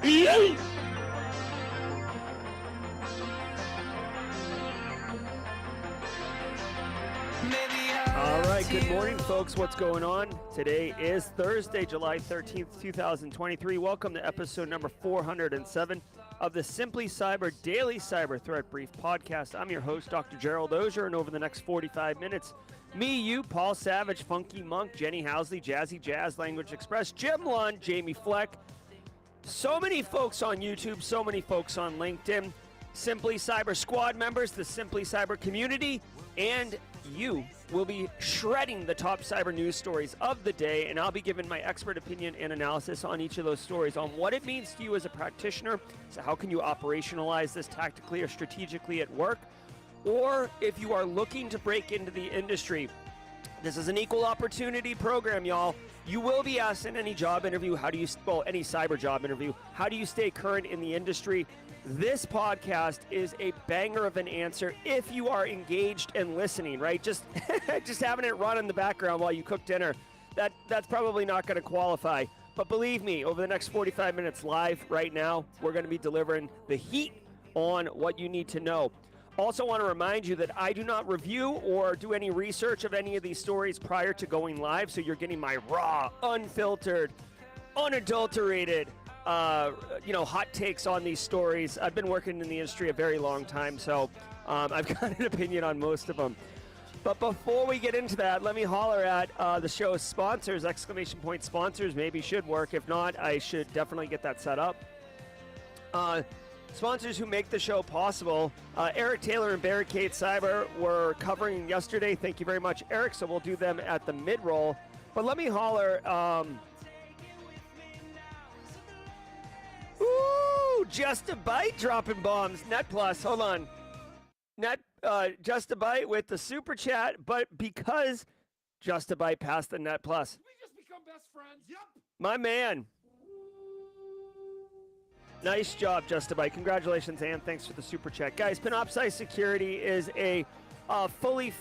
All right, good morning, folks. What's going on? Today is Thursday, July 13th, 2023. Welcome to episode number 407 of the Simply Cyber Daily Cyber Threat Brief podcast. I'm your host, Dr. Gerald Auger, and over the next 45 minutes, me, you, Paul Savage, Funky Monk, Jenny Housley, Jazzy Jazz, Language Express, Jim Lund, Jamie Fleck, so many folks on YouTube, so many folks on LinkedIn, Simply Cyber Squad members, the Simply Cyber community, and you will be shredding the top cyber news stories of the day, and I'll be giving my expert opinion and analysis on each of those stories on what it means to you as a practitioner. So how can you operationalize this tactically or strategically at work? Or if you are looking to break into the industry, this is an equal opportunity program, y'all. You will be asked in any job interview, any cyber job interview, how do you stay current in the industry? This podcast is a banger of an answer if you are engaged and listening, right? Just having it run in the background while you cook dinner, that's probably not going to qualify. But believe me, over the next 45 minutes live right now, we're going to be delivering the heat on what you need to know. Also want to remind you that I do not review or do any research of any of these stories prior to going live, so you're getting my raw, unfiltered, unadulterated, hot takes on these stories. I've been working in the industry a very long time, so I've got an opinion on most of them. But before we get into that, let me holler at the show's sponsors, exclamation point sponsors. Maybe should work. If not, I should definitely get that set up. Sponsors who make the show possible. Eric Taylor and Barricade Cyber were covering yesterday. Thank you very much, Eric. So we'll do them at the mid-roll. But let me holler. Just a Bite dropping bombs. Net Plus, hold on. Just a Bite with the super chat, but because Just a Bite passed the Net Plus. We just become best friends. Yep. My man. Nice job, Just a Bite. Congratulations, and thanks for the super chat. Guys, Panoptcy Security is a fully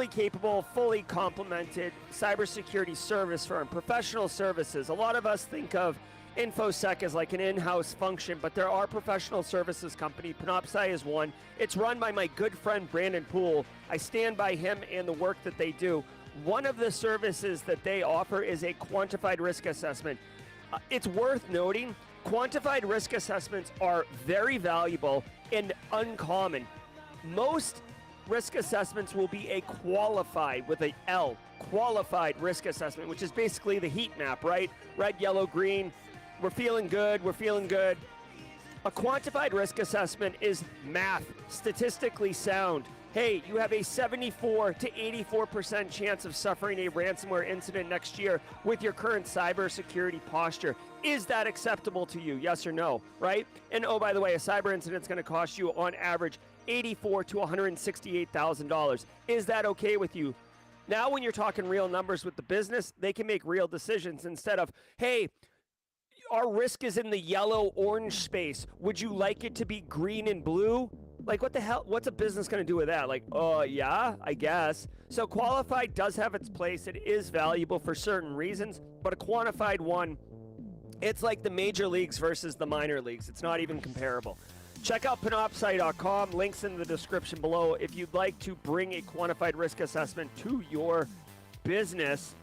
capable, fully complemented cybersecurity service firm, professional services. A lot of us think of InfoSec as like an in-house function, but there are professional services company. Panoptcy is one. It's run by my good friend Brandon Poole. I stand by him and the work that they do. One of the services that they offer is a quantified risk assessment. It's worth noting, quantified risk assessments are very valuable and uncommon. Most risk assessments will be a qualified, with a L, qualified risk assessment, which is basically the heat map, right? Red, yellow, green. We're feeling good. We're feeling good. A quantified risk assessment is math, statistically sound. Hey, you have a 74 to 84% chance of suffering a ransomware incident next year with your current cybersecurity posture. Is that acceptable to you? Yes or no, right? And oh, by the way, a cyber incident is going to cost you on average $84,000 to $168,000. Is that okay with you? Now, when you're talking real numbers with the business, they can make real decisions instead of, hey, our risk is in the yellow-orange space. Would you like it to be green and blue? Like, what the hell? What's a business going to do with that? Like, yeah, I guess. So qualified does have its place. It is valuable for certain reasons, but a quantified one, it's like the major leagues versus the minor leagues. It's not even comparable. Check out Panoptcy.com. Links in the description below if you'd like to bring a quantified risk assessment to your business.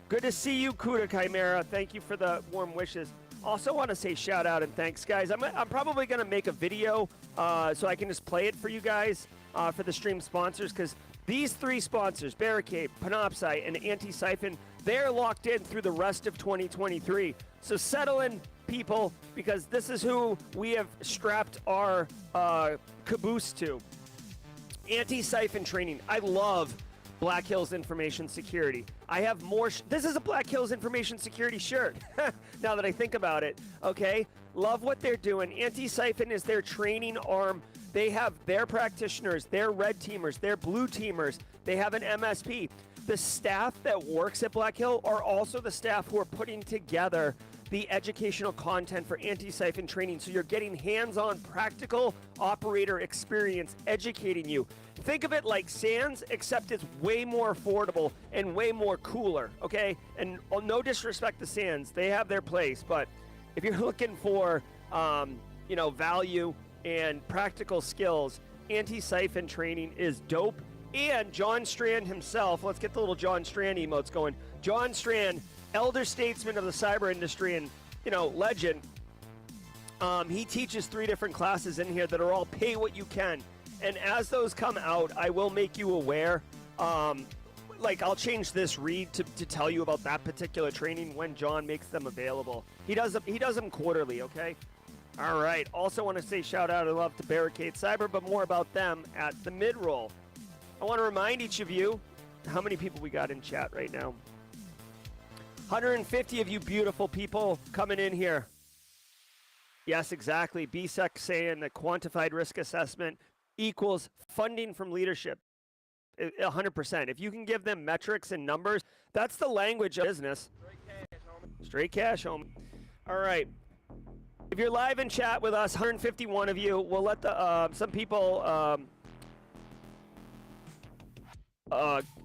Good to see you, Kuda Chimera. Thank you for the warm wishes. Also want to say shout out and thanks, guys. I'm probably going to make a video so I can just play it for you guys for the stream sponsors, because these three sponsors, Barricade, Panoptcy, and Antisyphon, they're locked in through the rest of 2023. So settle in, people, because this is who we have strapped our caboose to. Antisyphon training. I love Black Hills Information Security. I have more. This is a Black Hills Information Security shirt. Now that I think about it, okay? Love what they're doing. Antisyphon is their training arm. They have their practitioners, their red teamers, their blue teamers. They have an MSP. The staff that works at Black Hill are also the staff who are putting together the educational content for Antisyphon training. So you're getting hands-on practical operator experience educating you. Think of it like SANS, except it's way more affordable and way more cooler, okay? And no disrespect to SANS, they have their place, but if you're looking for, value and practical skills, Antisyphon training is dope. And John Strand himself, let's get the little John Strand emotes going. John Strand, elder statesman of the cyber industry and, legend. He teaches 3 different classes in here that are all pay what you can. And as those come out, I will make you aware. I'll change this read to tell you about that particular training when John makes them available. He does them quarterly, okay? All right. Also want to say shout out and love to Barricade Cyber, but more about them at the mid-roll. I want to remind each of you how many people we got in chat right now. 150 of you beautiful people coming in here. Yes, exactly. BSEC saying that quantified risk assessment equals funding from leadership. 100%. If you can give them metrics and numbers, that's the language of business. Straight cash, homie. All right. If you're live in chat with us, 151 of you, we'll let some people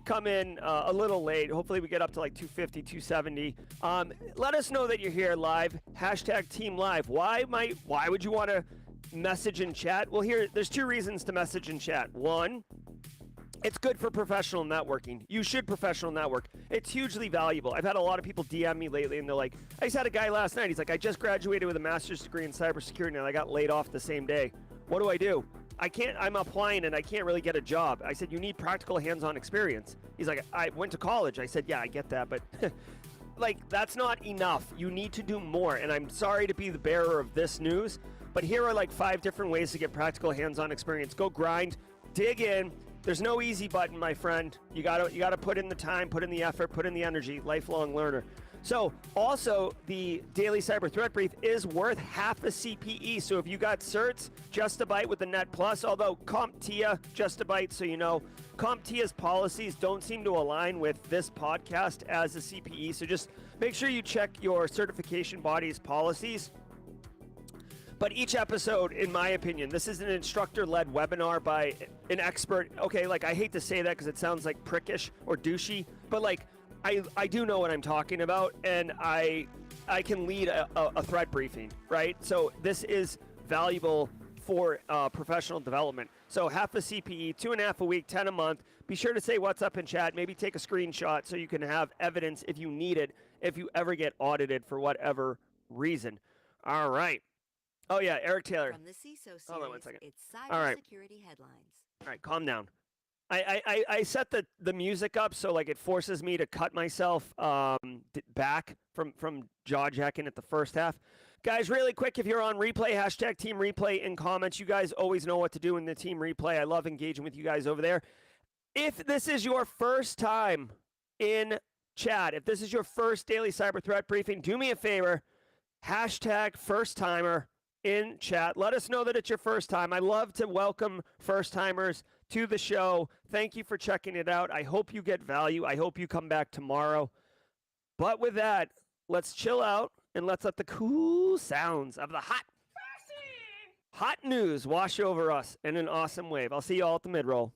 come in a little late. Hopefully we get up to like 250, 270. Let us know that you're here live. Hashtag Team Live. Why would you want to message in chat? Well, there's 2 reasons to message in chat. One, it's good for professional networking. You should professional network. It's hugely valuable. I've had a lot of people DM me lately, and they're like, I just had a guy last night. He's like, I just graduated with a master's degree in cybersecurity, and I got laid off the same day. What do I do? I'm applying, and I can't really get a job. I said, you need practical hands-on experience. He's like, I went to college. I said, yeah, I get that, but that's not enough. You need to do more, and I'm sorry to be the bearer of this news, but here are 5 different ways to get practical hands-on experience. Go grind, dig in. There's no easy button, my friend. You gotta put in the time, put in the effort, put in the energy. Lifelong learner. So also the daily cyber threat brief is worth half a CPE. So if you got certs, just a bite with the Net Plus. Although CompTIA, just a bite, so you know, CompTIA's policies don't seem to align with this podcast as a CPE. So just make sure you check your certification body's policies. But each episode, in my opinion, this is an instructor-led webinar by an expert. Okay, I hate to say that because it sounds like prickish or douchey, but I do know what I'm talking about, and I can lead a threat briefing, right? So this is valuable for professional development. So half a CPE, 2.5 a week, 10 a month. Be sure to say what's up in chat. Maybe take a screenshot so you can have evidence if you need it, if you ever get audited for whatever reason. All right. Oh, yeah, Eric Taylor. From the CISO series, hold on 1 second. It's cybersecurity headlines. All right, calm down. I set the music up so it forces me to cut myself back from jaw jacking at the first half. Guys, really quick, if you're on replay, hashtag Team Replay in comments. You guys always know what to do in the Team Replay. I love engaging with you guys over there. If this is your first time in chat, if this is your first daily cyber threat briefing, do me a favor, hashtag first timer in chat. Let us know that it's your first time. I love to welcome first timers to the show. Thank you for checking it out. I hope you get value. I hope you come back tomorrow. But with that, let's chill out and let's let the cool sounds of the hot news wash over us in an awesome wave. I'll see you all at the mid-roll.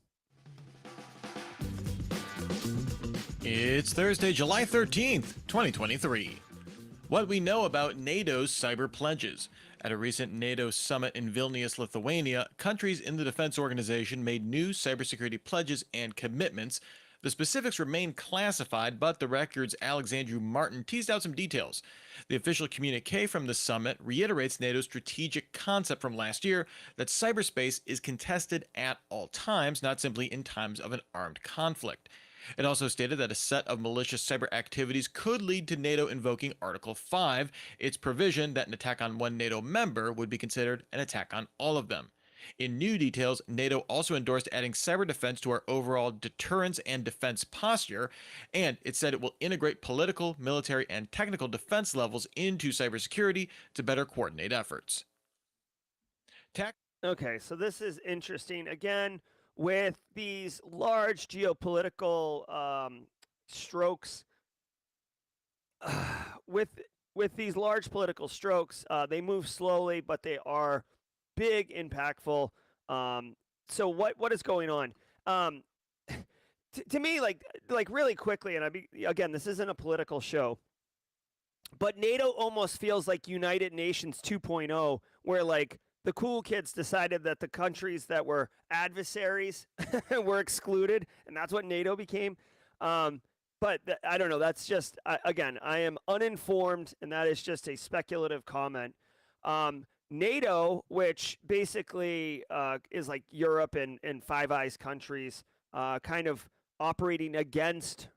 It's Thursday, July 13th, 2023. What we know about NATO's cyber pledges. At a recent NATO summit in Vilnius, Lithuania, countries in the defense organization made new cybersecurity pledges and commitments. The specifics remain classified, but the Record's Alexandru Martin teased out some details. The official communique from the summit reiterates NATO's strategic concept from last year that cyberspace is contested at all times, not simply in times of an armed conflict. It also stated that a set of malicious cyber activities could lead to NATO invoking Article 5, its provision that an attack on one NATO member would be considered an attack on all of them. In new details, NATO also endorsed adding cyber defense to our overall deterrence and defense posture, and it said it will integrate political, military, and technical defense levels into cybersecurity to better coordinate efforts. Okay, so this is interesting. Again, with these large geopolitical strokes, with these large political strokes, they move slowly, but they are big, impactful. So what is going on? To me, like really quickly, and again, this isn't a political show. But NATO almost feels like United Nations 2.0, where like the cool kids decided that the countries that were adversaries were excluded, and that's what NATO became. But I don't know. That's just, again, I am uninformed, and that is just a speculative comment. NATO, which basically is like Europe and Five Eyes countries, kind of operating against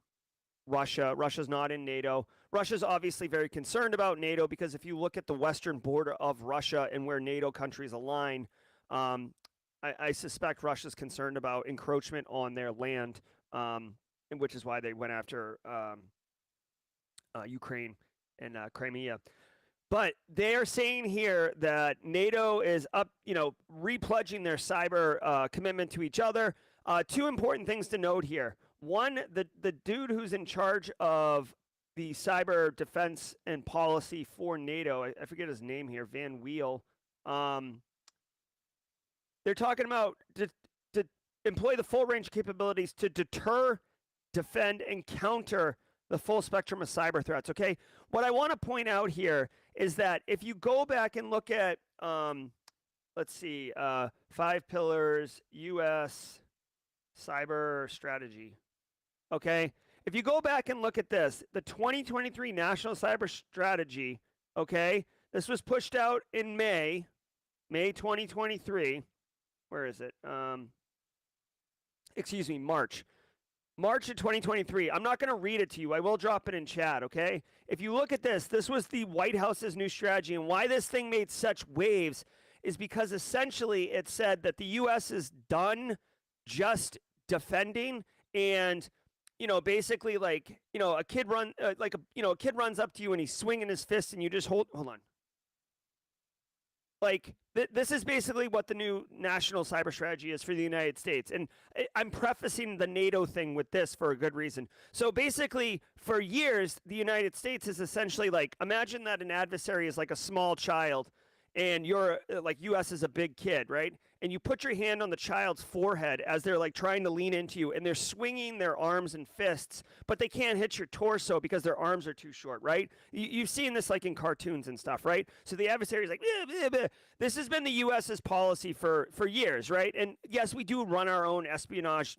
Russia. Russia's not in NATO. Russia's obviously very concerned about NATO because if you look at the western border of Russia and where NATO countries align, I suspect Russia's concerned about encroachment on their land, and which is why they went after Ukraine and Crimea. But they are saying here that NATO is up, repledging their cyber commitment to each other. Two important things to note here. One, the dude who's in charge of the cyber defense and policy for NATO, I forget his name here, Van Weel. They're talking about to employ the full range of capabilities to deter, defend, and counter the full spectrum of cyber threats. Okay, what I want to point out here is that if you go back and look at, let's see, 5 pillars, U.S. cyber strategy. Okay, if you go back and look at this, the 2023 National Cyber Strategy, okay, this was pushed out in May 2023. Where is it? Excuse me, March of 2023. I'm not going to read it to you. I will drop it in chat, okay? If you look at this, this was the White House's new strategy, and why this thing made such waves is because essentially it said that the U.S. is done just defending, and basically like a kid runs up to you and he's swinging his fist, and you just hold on. Like, this is basically what the new national cyber strategy is for the United States. And I'm prefacing the NATO thing with this for a good reason. So basically, for years, the United States is essentially like, imagine that an adversary is like a small child, and you're like, U.S. is a big kid, right? And you put your hand on the child's forehead as they're like trying to lean into you, and they're swinging their arms and fists, but they can't hit your torso because their arms are too short, right? You've seen this like in cartoons and stuff, right? So the adversary is like, bleh, bleh, bleh. This has been the U.S.'s policy for years, right? And yes, we do run our own espionage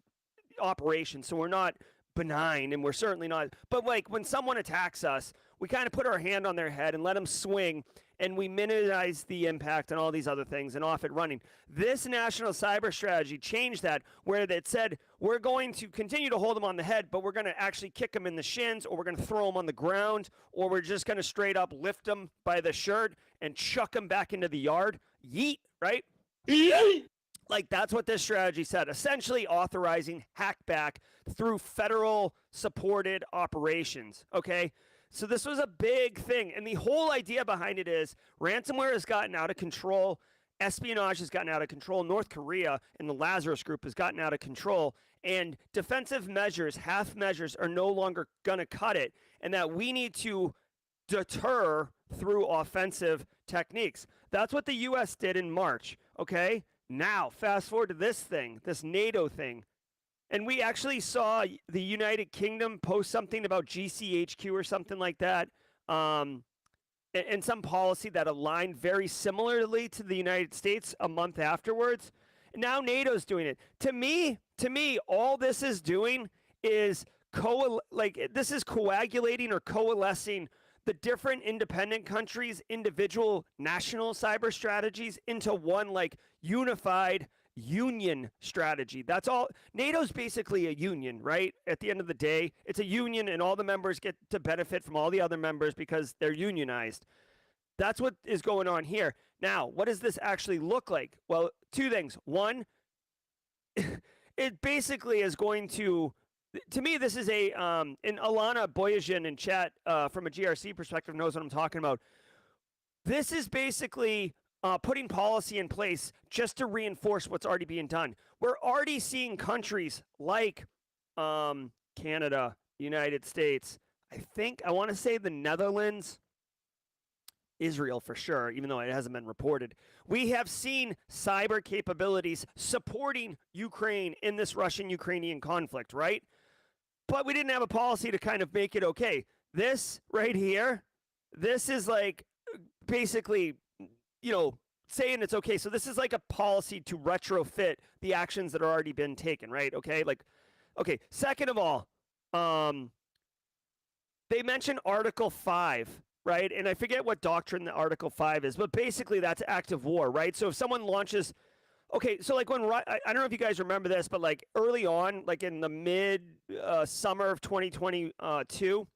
operation, so we're not benign, and we're certainly not. But like when someone attacks us, we kind of put our hand on their head and let them swing, and we minimize the impact and all these other things and off it running. This national cyber strategy changed that, where it said we're going to continue to hold them on the head, but we're going to actually kick them in the shins, or we're going to throw them on the ground, or we're just going to straight up lift them by the shirt and chuck them back into the yard. Yeet, right? Yeet. Like, that's what this strategy said, essentially authorizing hackback through federal supported operations, okay? So this was a big thing, and the whole idea behind it is ransomware has gotten out of control, espionage has gotten out of control, North Korea and the Lazarus Group has gotten out of control, and defensive measures, half measures, are no longer going to cut it, and that we need to deter through offensive techniques. That's what the U.S. did in March, okay? Now, fast forward to this thing, this NATO thing. And we actually saw the United Kingdom post something about GCHQ or something like that, and some policy that aligned very similarly to the United States a month afterwards. And now NATO's doing it. To me, all this is doing is this is coagulating or coalescing the different independent countries' individual national cyber strategies into one like unified union strategy. That's all. NATO's basically a union, right? At the end of the day, it's a union, and all the members get to benefit from all the other members because they're unionized. That's what is going on here. Now, what does this actually look like? Well, two things. One, it basically is going to me, this is and Alana Boyajian in chat from a GRC perspective knows what I'm talking about. This is basically putting policy in place just to reinforce what's already being done. We're already seeing countries like Canada, United States, I want to say the Netherlands, Israel for sure, even though it hasn't been reported. We have seen cyber capabilities supporting Ukraine in this Russian-Ukrainian conflict, right? But we didn't have a policy to kind of make it okay. This right here, this is like basically, saying it's okay. So this is like a policy to retrofit the actions that are already been taken, right? Okay, okay. Second of all, they mention Article 5, right? And I forget what doctrine the Article 5 is, but basically that's active war, right? So if someone launches, okay, so like when, I don't know if you guys remember this, but like early on, like in the mid summer of 2022,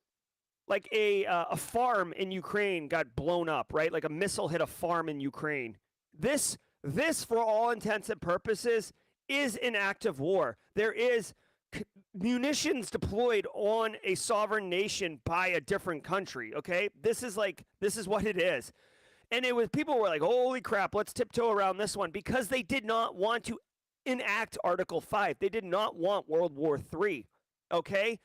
like a farm in Ukraine got blown up, right? Like a missile hit a farm in Ukraine. This, for all intents and purposes, is an act of war. There is munitions deployed on a sovereign nation by a different country. Okay, this is what it is. And it was, people were like, holy crap, let's tiptoe around this one, because they did not want to enact Article 5. They did not want World War III. Okay?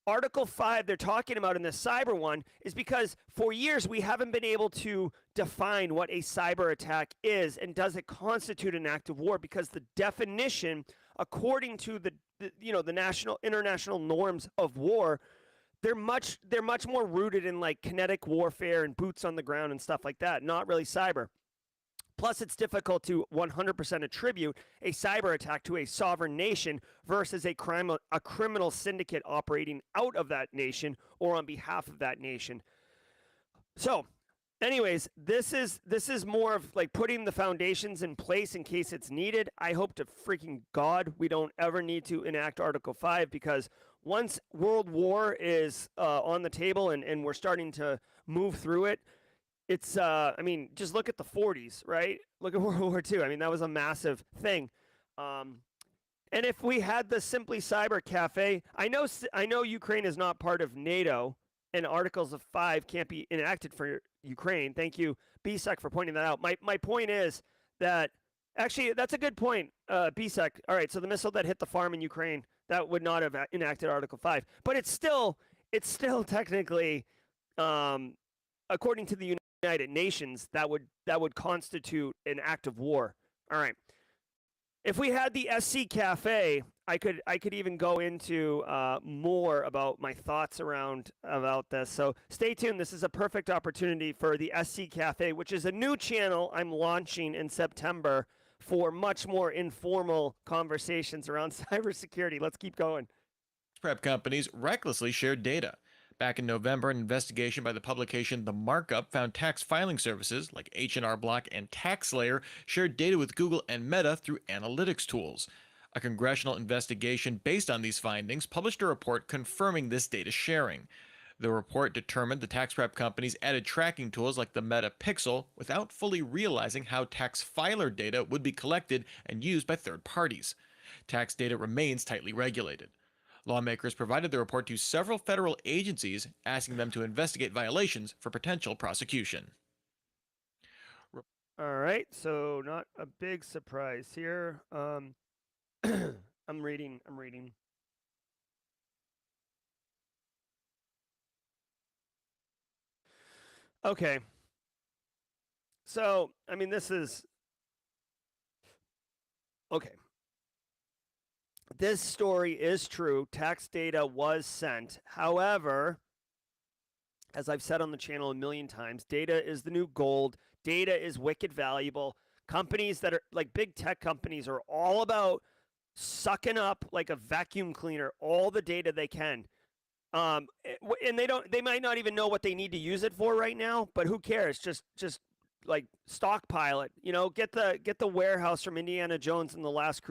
Article 5 they're talking about in the cyber one is because for years we haven't been able to define what a cyber attack is, and does it constitute an act of war, because the definition, according to the national international norms of war, they're much more rooted in like kinetic warfare and boots on the ground and stuff like that, not really cyber. Plus, it's difficult to 100% attribute a cyber attack to a sovereign nation versus a criminal syndicate operating out of that nation or on behalf of that nation. So, anyways, this is more of like putting the foundations in place in case it's needed. I hope to freaking God we don't ever need to enact Article 5, because once World War is on the table and we're starting to move through it, it's, I mean, just look at the 40s, right? Look at World War II. I mean, that was a massive thing. And if we had the Simply Cyber Cafe, I know Ukraine is not part of NATO, and Articles of 5 can't be enacted for Ukraine. Thank you, BSEC, for pointing that out. My point is that, actually, that's a good point, BSEC. All right, so the missile that hit the farm in Ukraine, that would not have enacted Article 5. But it's still technically, according to the United Nations, that would constitute an act of war. All right. If we had the SC Cafe, I could even go into more about my thoughts about this. So stay tuned. This is a perfect opportunity for the SC Cafe, which is a new channel I'm launching in September for much more informal conversations around cybersecurity. Let's keep going. Prep companies recklessly shared data. Back in November, an investigation by the publication The Markup found tax filing services like H&R Block and TaxSlayer shared data with Google and Meta through analytics tools. A congressional investigation based on these findings published a report confirming this data sharing. The report determined the tax prep companies added tracking tools like the Meta Pixel without fully realizing how tax filer data would be collected and used by third parties. Tax data remains tightly regulated. Lawmakers provided the report to several federal agencies, asking them to investigate violations for potential prosecution. All right, so not a big surprise here. I'm reading. Okay. So, I mean, this is okay. This story is true. Tax data was sent. However, as I've said on the channel a million times, data is the new gold. Data is wicked valuable. Companies that are like big tech companies are all about sucking up like a vacuum cleaner all the data they can. And they might not even know what they need to use it for right now, but who cares? Just like stockpile it. Get the warehouse from Indiana Jones in the Last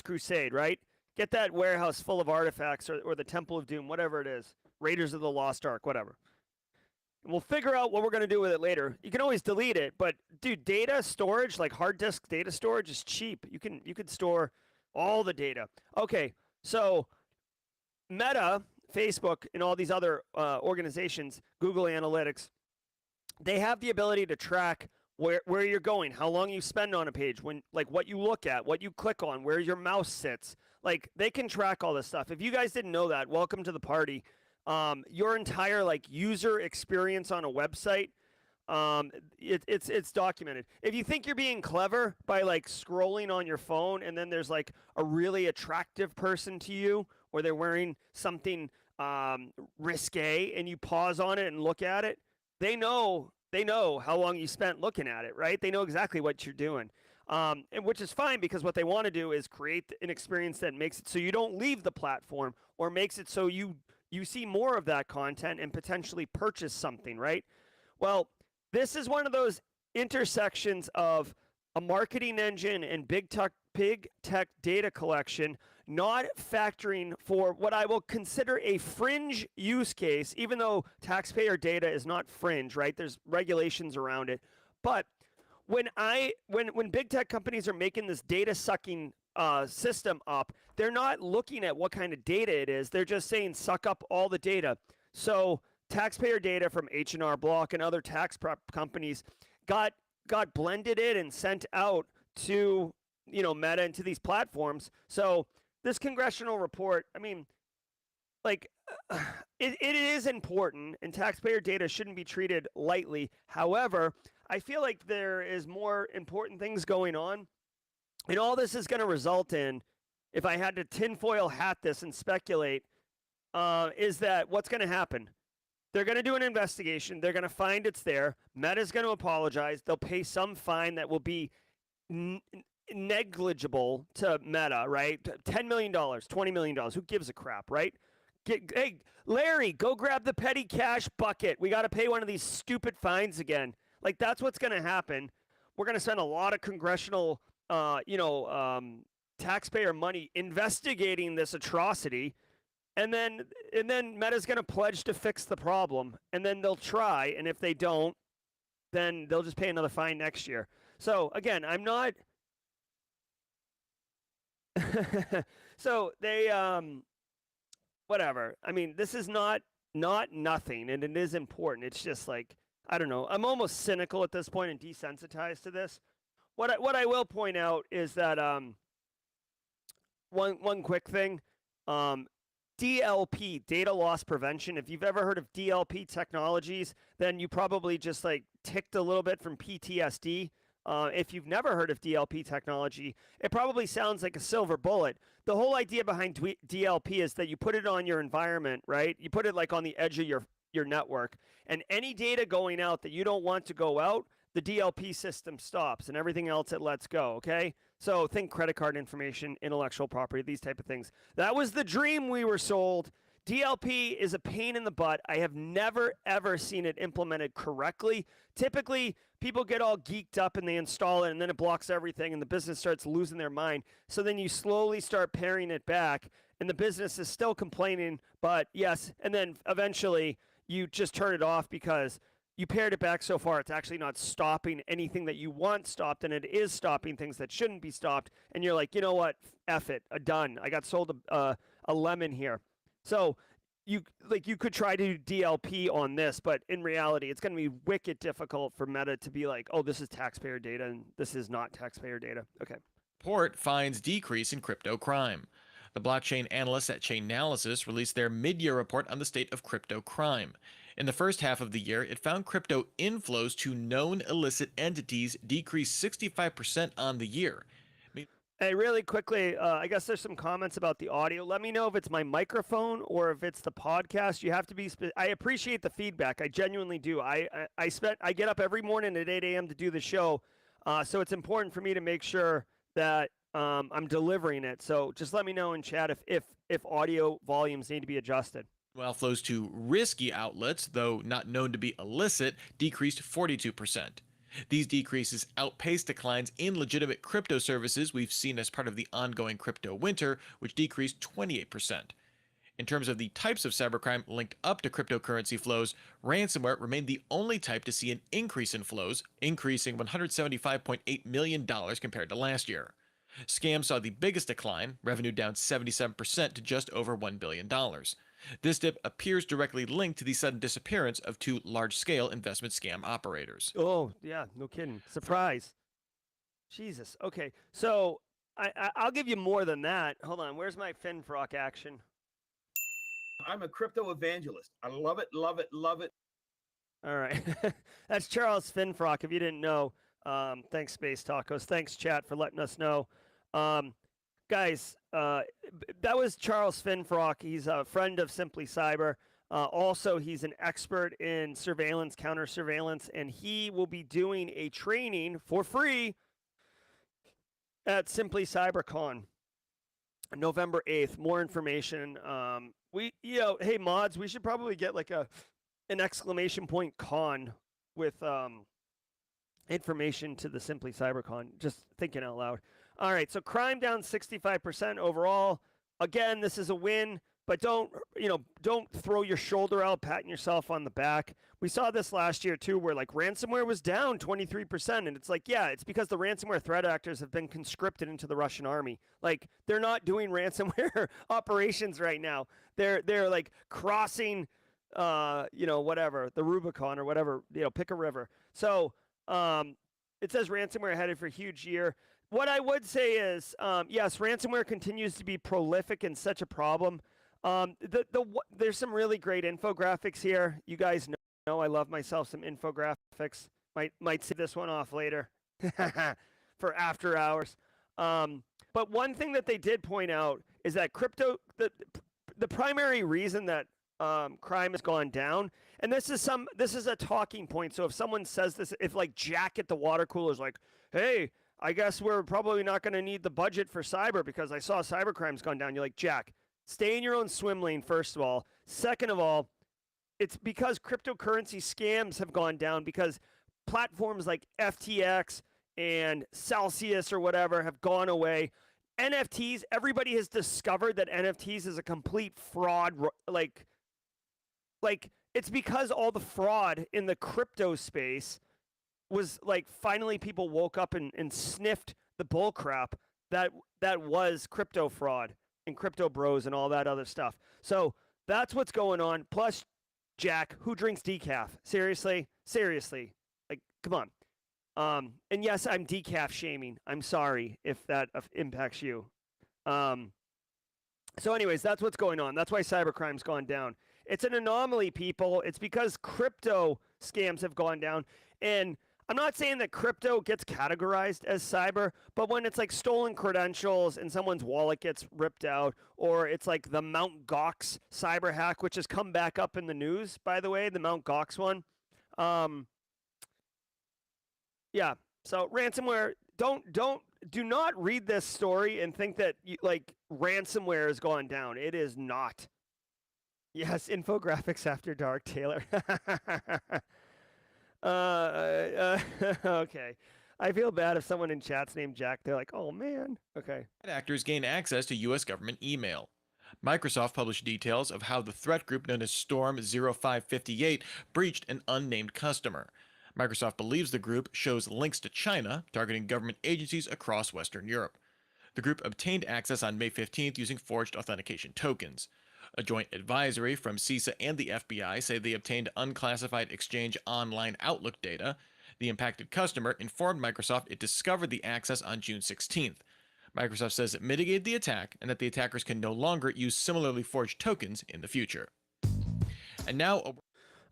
Crusade, right? Get that warehouse full of artifacts, or the Temple of Doom, whatever it is. Raiders of the Lost Ark, whatever. And we'll figure out what we're going to do with it later. You can always delete it, but dude, data storage, like hard disk data storage, is cheap. You can store all the data. Okay, so Meta, Facebook, and all these other organizations, Google Analytics, they have the ability to track where you're going, how long you spend on a page, what you look at, what you click on, where your mouse sits. Like, they can track all this stuff. If you guys didn't know that, welcome to the party. Your entire user experience on a website, it's documented. If you think you're being clever by scrolling on your phone, and then there's a really attractive person to you, or they're wearing something risque and you pause on it and look at it, they know how long you spent looking at it, right? They know exactly what you're doing. And which is fine, because what they want to do is create an experience that makes it so you don't leave the platform, or makes it so you see more of that content and potentially purchase something, right? Well, this is one of those intersections of a marketing engine and big tech data collection not factoring for what I will consider a fringe use case, even though taxpayer data is not fringe, right? There's regulations around it. But when big tech companies are making this data sucking system up, they're not looking at what kind of data it is. They're just saying suck up all the data. So taxpayer data from H&R Block and other tax prep companies got blended in and sent out to Meta and to these platforms. So this congressional report, I mean, like, it is important, and taxpayer data shouldn't be treated lightly. However, I feel like there is more important things going on, and all this is going to result in, if I had to tinfoil hat this and speculate, is that what's going to happen? They're going to do an investigation. They're going to find it's there. Meta's going to apologize. They'll pay some fine that will be negligible to Meta, right? $10 million, $20 million. Who gives a crap, right? Hey, Larry, go grab the petty cash bucket. We got to pay one of these stupid fines again. Like, that's what's going to happen. We're going to spend a lot of congressional, taxpayer money investigating this atrocity. And then Meta's going to pledge to fix the problem. And then they'll try. And if they don't, then they'll just pay another fine next year. So, again, I'm not... So they whatever. I mean, this is not nothing, and it is important. It's just like, I don't know. I'm almost cynical at this point and desensitized to this. What I will point out is that one quick thing, DLP, data loss prevention. If you've ever heard of DLP technologies, then you probably just like ticked a little bit from PTSD. If you've never heard of DLP technology, it probably sounds like a silver bullet. The whole idea behind DLP is that you put it on your environment, right? You put it like on the edge of your network, and any data going out that you don't want to go out, the DLP system stops, and everything else it lets go, okay? So think credit card information, intellectual property, these type of things. That was the dream we were sold. DLP is a pain in the butt. I have never, ever seen it implemented correctly. Typically, people get all geeked up and they install it, and then it blocks everything, and the business starts losing their mind. So then you slowly start paring it back, and the business is still complaining, but yes, and then eventually you just turn it off because you pared it back so far, it's actually not stopping anything that you want stopped, and it is stopping things that shouldn't be stopped. And you're like, you know what? F it. Done. I got sold a lemon here. So you could try to do DLP on this, but in reality, it's going to be wicked difficult for Meta to be like, oh, this is taxpayer data, and this is not taxpayer data. Okay. Report finds decrease in crypto crime. The blockchain analysts at Chainalysis released their mid-year report on the state of crypto crime. In the first half of the year, it found crypto inflows to known illicit entities decreased 65% on the year. Hey, really quickly, I guess there's some comments about the audio. Let me know if it's my microphone or if it's the podcast. You have to be. I appreciate the feedback. I genuinely do. I get up every morning at 8 a.m. to do the show, so it's important for me to make sure that I'm delivering it. So just let me know in chat if audio volumes need to be adjusted. While flows to risky outlets, though not known to be illicit, decreased 42%. These decreases outpaced declines in legitimate crypto services we've seen as part of the ongoing crypto winter, which decreased 28%. In terms of the types of cybercrime linked up to cryptocurrency flows, ransomware remained the only type to see an increase in flows, increasing $175.8 million compared to last year. Scams saw the biggest decline, revenue down 77% to just over $1 billion. This dip appears directly linked to the sudden disappearance of two large-scale investment scam operators. Oh, yeah, no kidding. Surprise. Jesus. Okay, so I'll give you more than that. Hold on, where's my FinFrock action? I'm a crypto evangelist. I love it, love it, love it. All right. That's Charles FinFrock, if you didn't know. Thanks, Space Tacos. Thanks, chat, for letting us know. guys, that was Charles Finfrock. He's a friend of Simply Cyber. Also, he's an expert in surveillance, counter surveillance, and he will be doing a training for free at Simply CyberCon, November 8th. More information. Hey mods, we should probably get like an exclamation point con with information to the Simply CyberCon. Just thinking out loud. All right, so crime down 65% overall. Again, this is a win, but don't throw your shoulder out, patting yourself on the back. We saw this last year too, where like ransomware was down 23%, and it's like, yeah, it's because the ransomware threat actors have been conscripted into the Russian army. Like they're not doing ransomware operations right now. They're like crossing, whatever, the Rubicon or whatever, pick a river. So it says ransomware headed for a huge year. What I would say is, yes, ransomware continues to be prolific and such a problem. There's some really great infographics here. You guys know I love myself some infographics. Might see this one off later for after hours. But one thing that they did point out is that the primary reason that crime has gone down, and this is a talking point. So if someone says this, if like Jack at the water cooler is like, hey, I guess we're probably not going to need the budget for cyber because I saw cybercrime's gone down. You're like, Jack, stay in your own swim lane, first of all. Second of all, it's because cryptocurrency scams have gone down because platforms like FTX and Celsius or whatever have gone away. NFTs, everybody has discovered that NFTs is a complete fraud. Like it's because all the fraud in the crypto space was like finally people woke up and sniffed the bull crap that was crypto fraud and crypto bros and all that other stuff. So that's what's going on. Plus, Jack, who drinks decaf? Seriously, like, come on. And yes, I'm decaf shaming. I'm sorry if that impacts you. So anyways, that's what's going on. That's why cybercrime's gone down. It's an anomaly, people. It's because crypto scams have gone down. And I'm not saying that crypto gets categorized as cyber, but when it's like stolen credentials and someone's wallet gets ripped out, or it's like the Mt. Gox cyber hack, which has come back up in the news, by the way, the Mt. Gox one. Yeah. So ransomware, do not read this story and think that like ransomware has gone down. It is not. Yes, infographics after dark, Taylor. Okay. I feel bad if someone in chat's named Jack. They're like, oh man. Okay. Actors gain access to U.S. government email. Microsoft published details of how the threat group known as Storm 0558 breached an unnamed customer. Microsoft believes the group shows links to China, targeting government agencies across Western Europe. The group obtained access on May 15th using forged authentication tokens. A joint advisory from CISA and the FBI say they obtained unclassified Exchange Online Outlook data. The impacted customer informed Microsoft it discovered the access on June 16th. Microsoft says it mitigated the attack and that the attackers can no longer use similarly forged tokens in the future. And now...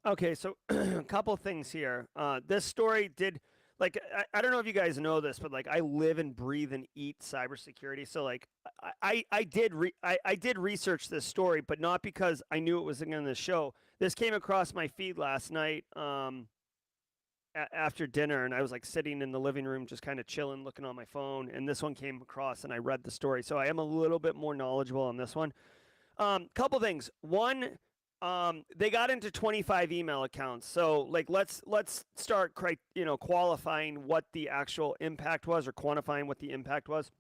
Okay, so a couple things here. This story did... Like, I don't know if you guys know this, but like I live and breathe and eat cybersecurity. So like I did research this story, but not because I knew it was in the show. This came across my feed last night after dinner, and I was like sitting in the living room just kind of chilling, looking on my phone, and this one came across, and I read the story. So I am a little bit more knowledgeable on this one. Couple things. One, they got into 25 email accounts. So like let's start qualifying what the actual impact was, or quantifying what the impact was.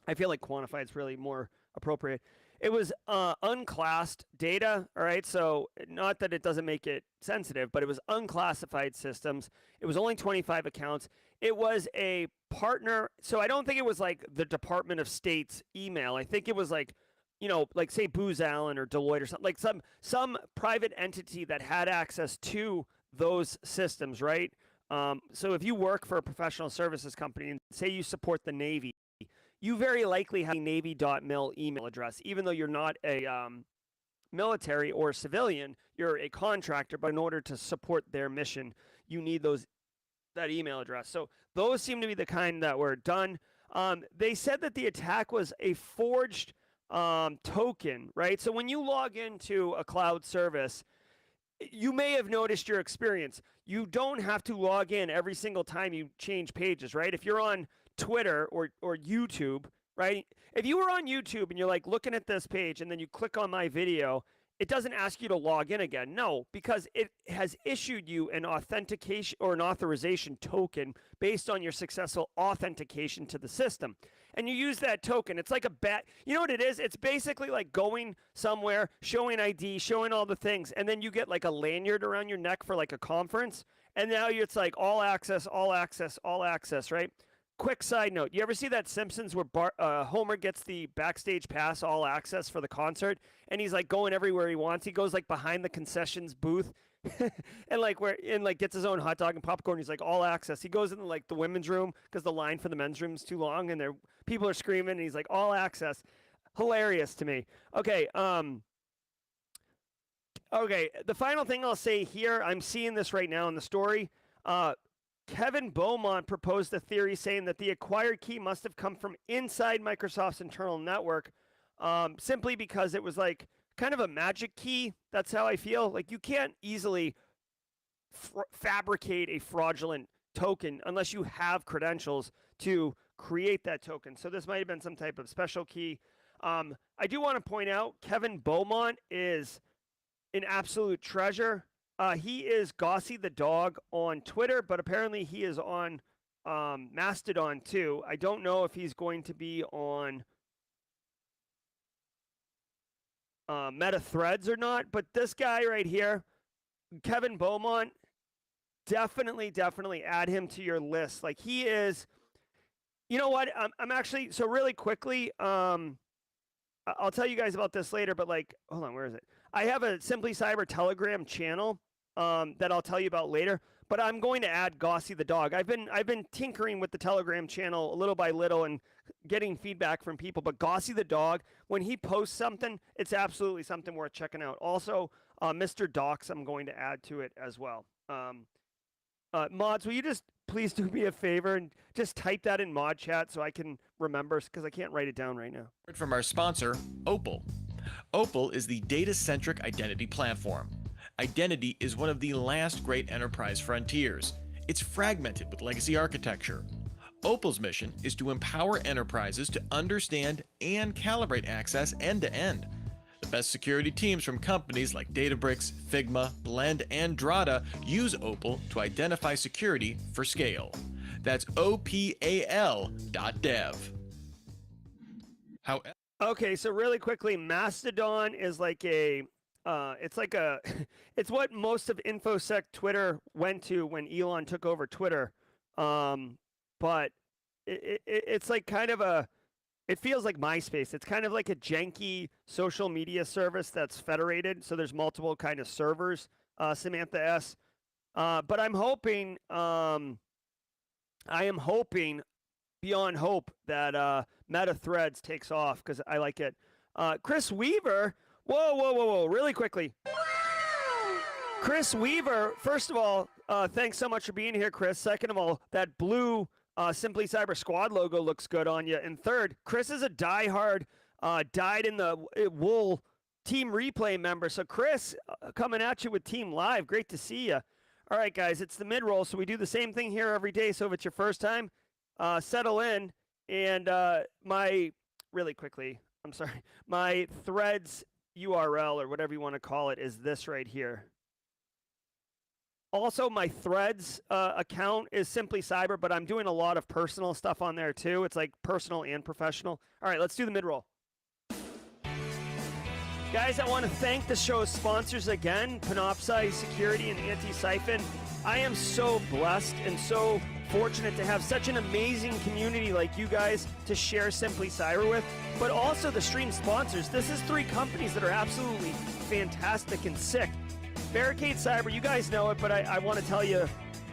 I feel like quantified is really more appropriate. It was unclassed data, all right? So not that it doesn't make it sensitive, but it was unclassified systems. It was only 25 accounts. It was a partner. So I don't think it was like the Department of State's email. I think it was like, like say Booz Allen or Deloitte or something, like some private entity that had access to those systems, right? So if you work for a professional services company and say you support the Navy, you very likely have a Navy.mil email address, even though you're not a military or civilian, you're a contractor, but in order to support their mission, you need that email address. So those seem to be the kind that were done. They said that the attack was a forged token, right? So when you log into a cloud service, you may have noticed your experience. You don't have to log in every single time you change pages, right? If you're on Twitter or YouTube, right? If you were on YouTube and you're like looking at this page and then you click on my video, it doesn't ask you to log in again. No, because it has issued you an authentication or an authorization token based on your successful authentication to the system. And you use that token. It's like a bat. You know what it is? It's basically like going somewhere, showing ID, showing all the things, and then you get like a lanyard around your neck for like a conference. And now it's like all access, all access, all access, right? Quick side note, you ever see that Simpsons where Homer gets the backstage pass all access for the concert and he's like going everywhere he wants? He goes like behind the concessions booth and like gets his own hot dog and popcorn. He's like all access. He goes in like the women's room because the line for the men's room is too long and people are screaming and he's like all access. Hilarious to me. Okay, the final thing I'll say here, I'm seeing this right now in the story. Kevin Beaumont proposed a theory saying that the acquired key must have come from inside Microsoft's internal network, simply because it was like kind of a magic key. That's how I feel. Like you can't easily fabricate a fraudulent token unless you have credentials to create that token. So this might have been some type of special key. I do want to point out Kevin Beaumont is an absolute treasure. He is Gossy the dog on Twitter, but apparently he is on Mastodon too. I don't know if he's going to be on Meta Threads or not, but this guy right here, Kevin Beaumont, definitely add him to your list. Like he is, you know what? I'm actually, so really quickly, I'll tell you guys about this later, but like, hold on, where is it? I have a Simply Cyber Telegram channel that I'll tell you about later, but I'm going to add Gossy the dog. I've been tinkering with the Telegram channel little by little and getting feedback from people, but Gossy the dog, when he posts something, it's absolutely something worth checking out. Also, Mr. Docs, I'm going to add to it as well. Mods, will you just please do me a favor and just type that in mod chat so I can remember, because I can't write it down right now. From our sponsor, Opal. Opal is the data-centric identity platform. Identity is one of the last great enterprise frontiers. It's fragmented with legacy architecture. Opal's mission is to empower enterprises to understand and calibrate access end-to-end. The best security teams from companies like Databricks, Figma, Blend, and Drata use Opal to identify security for scale. That's opal.dev. Okay, so really quickly, Mastodon is like a it's what most of InfoSec Twitter went to when Elon took over Twitter. But it's like kind of it feels like MySpace. It's kind of like a janky social media service that's federated. So there's multiple kind of servers, Samantha S. But I am hoping beyond hope that Meta Threads takes off because I like it. Chris Weaver, whoa, really quickly. Chris Weaver, first of all, thanks so much for being here, Chris. Second of all, that blue Simply Cyber Squad logo looks good on you. And third, Chris is a diehard, dyed in the wool Team Replay member. So Chris, coming at you with Team Live. Great to see you. All right, guys, it's the mid-roll, so we do the same thing here every day. So if it's your first time, settle in. And really quickly, I'm sorry, my Threads URL or whatever you want to call it is this right here. Also, my Threads account is Simply Cyber, but I'm doing a lot of personal stuff on there too. It's like personal and professional. All right, let's do the mid-roll. Guys, I want to thank the show's sponsors again, Panoptcy Security and Antisyphon. I am so blessed and so fortunate to have such an amazing community like you guys to share Simply Cyber with, but also the stream sponsors. This is 3 companies that are absolutely fantastic and sick. Barricade Cyber, you guys know it, but I want to tell you,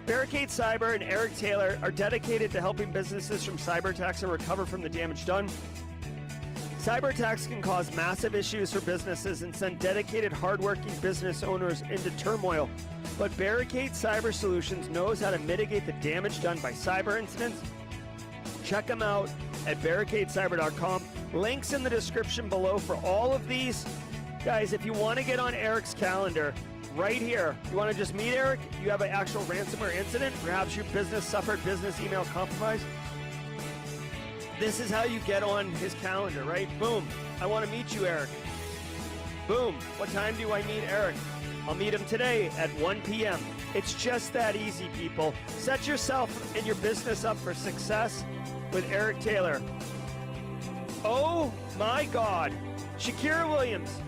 Barricade Cyber and Eric Taylor are dedicated to helping businesses from cyber attacks and recover from the damage done. Cyber attacks can cause massive issues for businesses and send dedicated, hardworking business owners into turmoil. But Barricade Cyber Solutions knows how to mitigate the damage done by cyber incidents Check them out at barricadecyber.com. Links in the description below for all of these. Guys, if you want to get on Eric's calendar, right here, you want to just meet Eric, you have an actual ransomware incident, perhaps your business suffered business email compromise. This is how you get on his calendar, right? Boom. I want to meet you, Eric. Boom. What time do I meet Eric? I'll meet him today at 1 p.m. It's just that easy, people. Set yourself and your business up for success with Eric Taylor. Oh my God. Shakira Williams.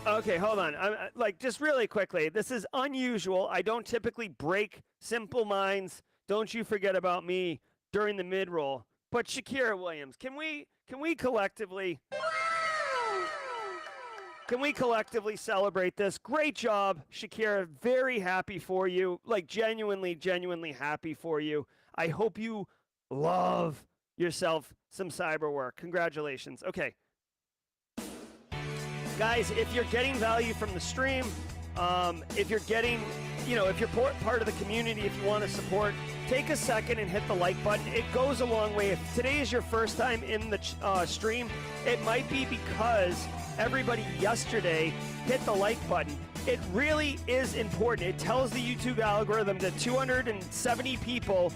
Okay, hold on. Like, just really quickly, this is unusual. I don't typically break Simple Minds, Don't You Forget About Me during the mid-roll. But Shakira Williams, can we collectively celebrate this? Great job, Shakira. Very happy for you. Like, genuinely happy for you. I hope you love yourself some cyber work. Congratulations. Okay. Guys, if you're getting value from the stream, if you're getting, if you're part of the community, if you want to support, take a second and hit the like button. It goes a long way. If today is your first time in the stream, it might be because everybody yesterday hit the like button. It really is important. It tells the YouTube algorithm that 270 people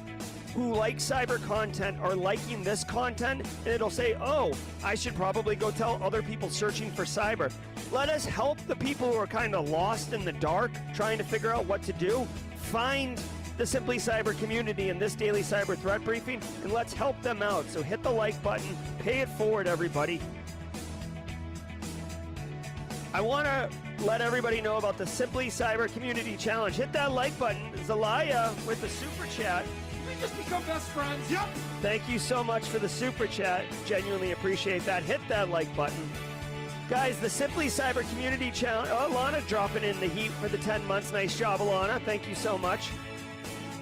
who like cyber content are liking this content, and it'll say, oh, I should probably go tell other people searching for cyber. Let us help the people who are kind of lost in the dark, trying to figure out what to do, find the Simply Cyber community in this daily cyber threat briefing, and let's help them out. So hit the like button, pay it forward, everybody. I want to let everybody know about the Simply Cyber Community Challenge. Hit that like button. Zelaya with the super chat. We just become best friends. Yep. Thank you so much for the super chat. Genuinely appreciate that. Hit that like button. Guys, the Simply Cyber Community Challenge. Oh, Alana dropping in the heat for the 10 months. Nice job, Alana. Thank you so much.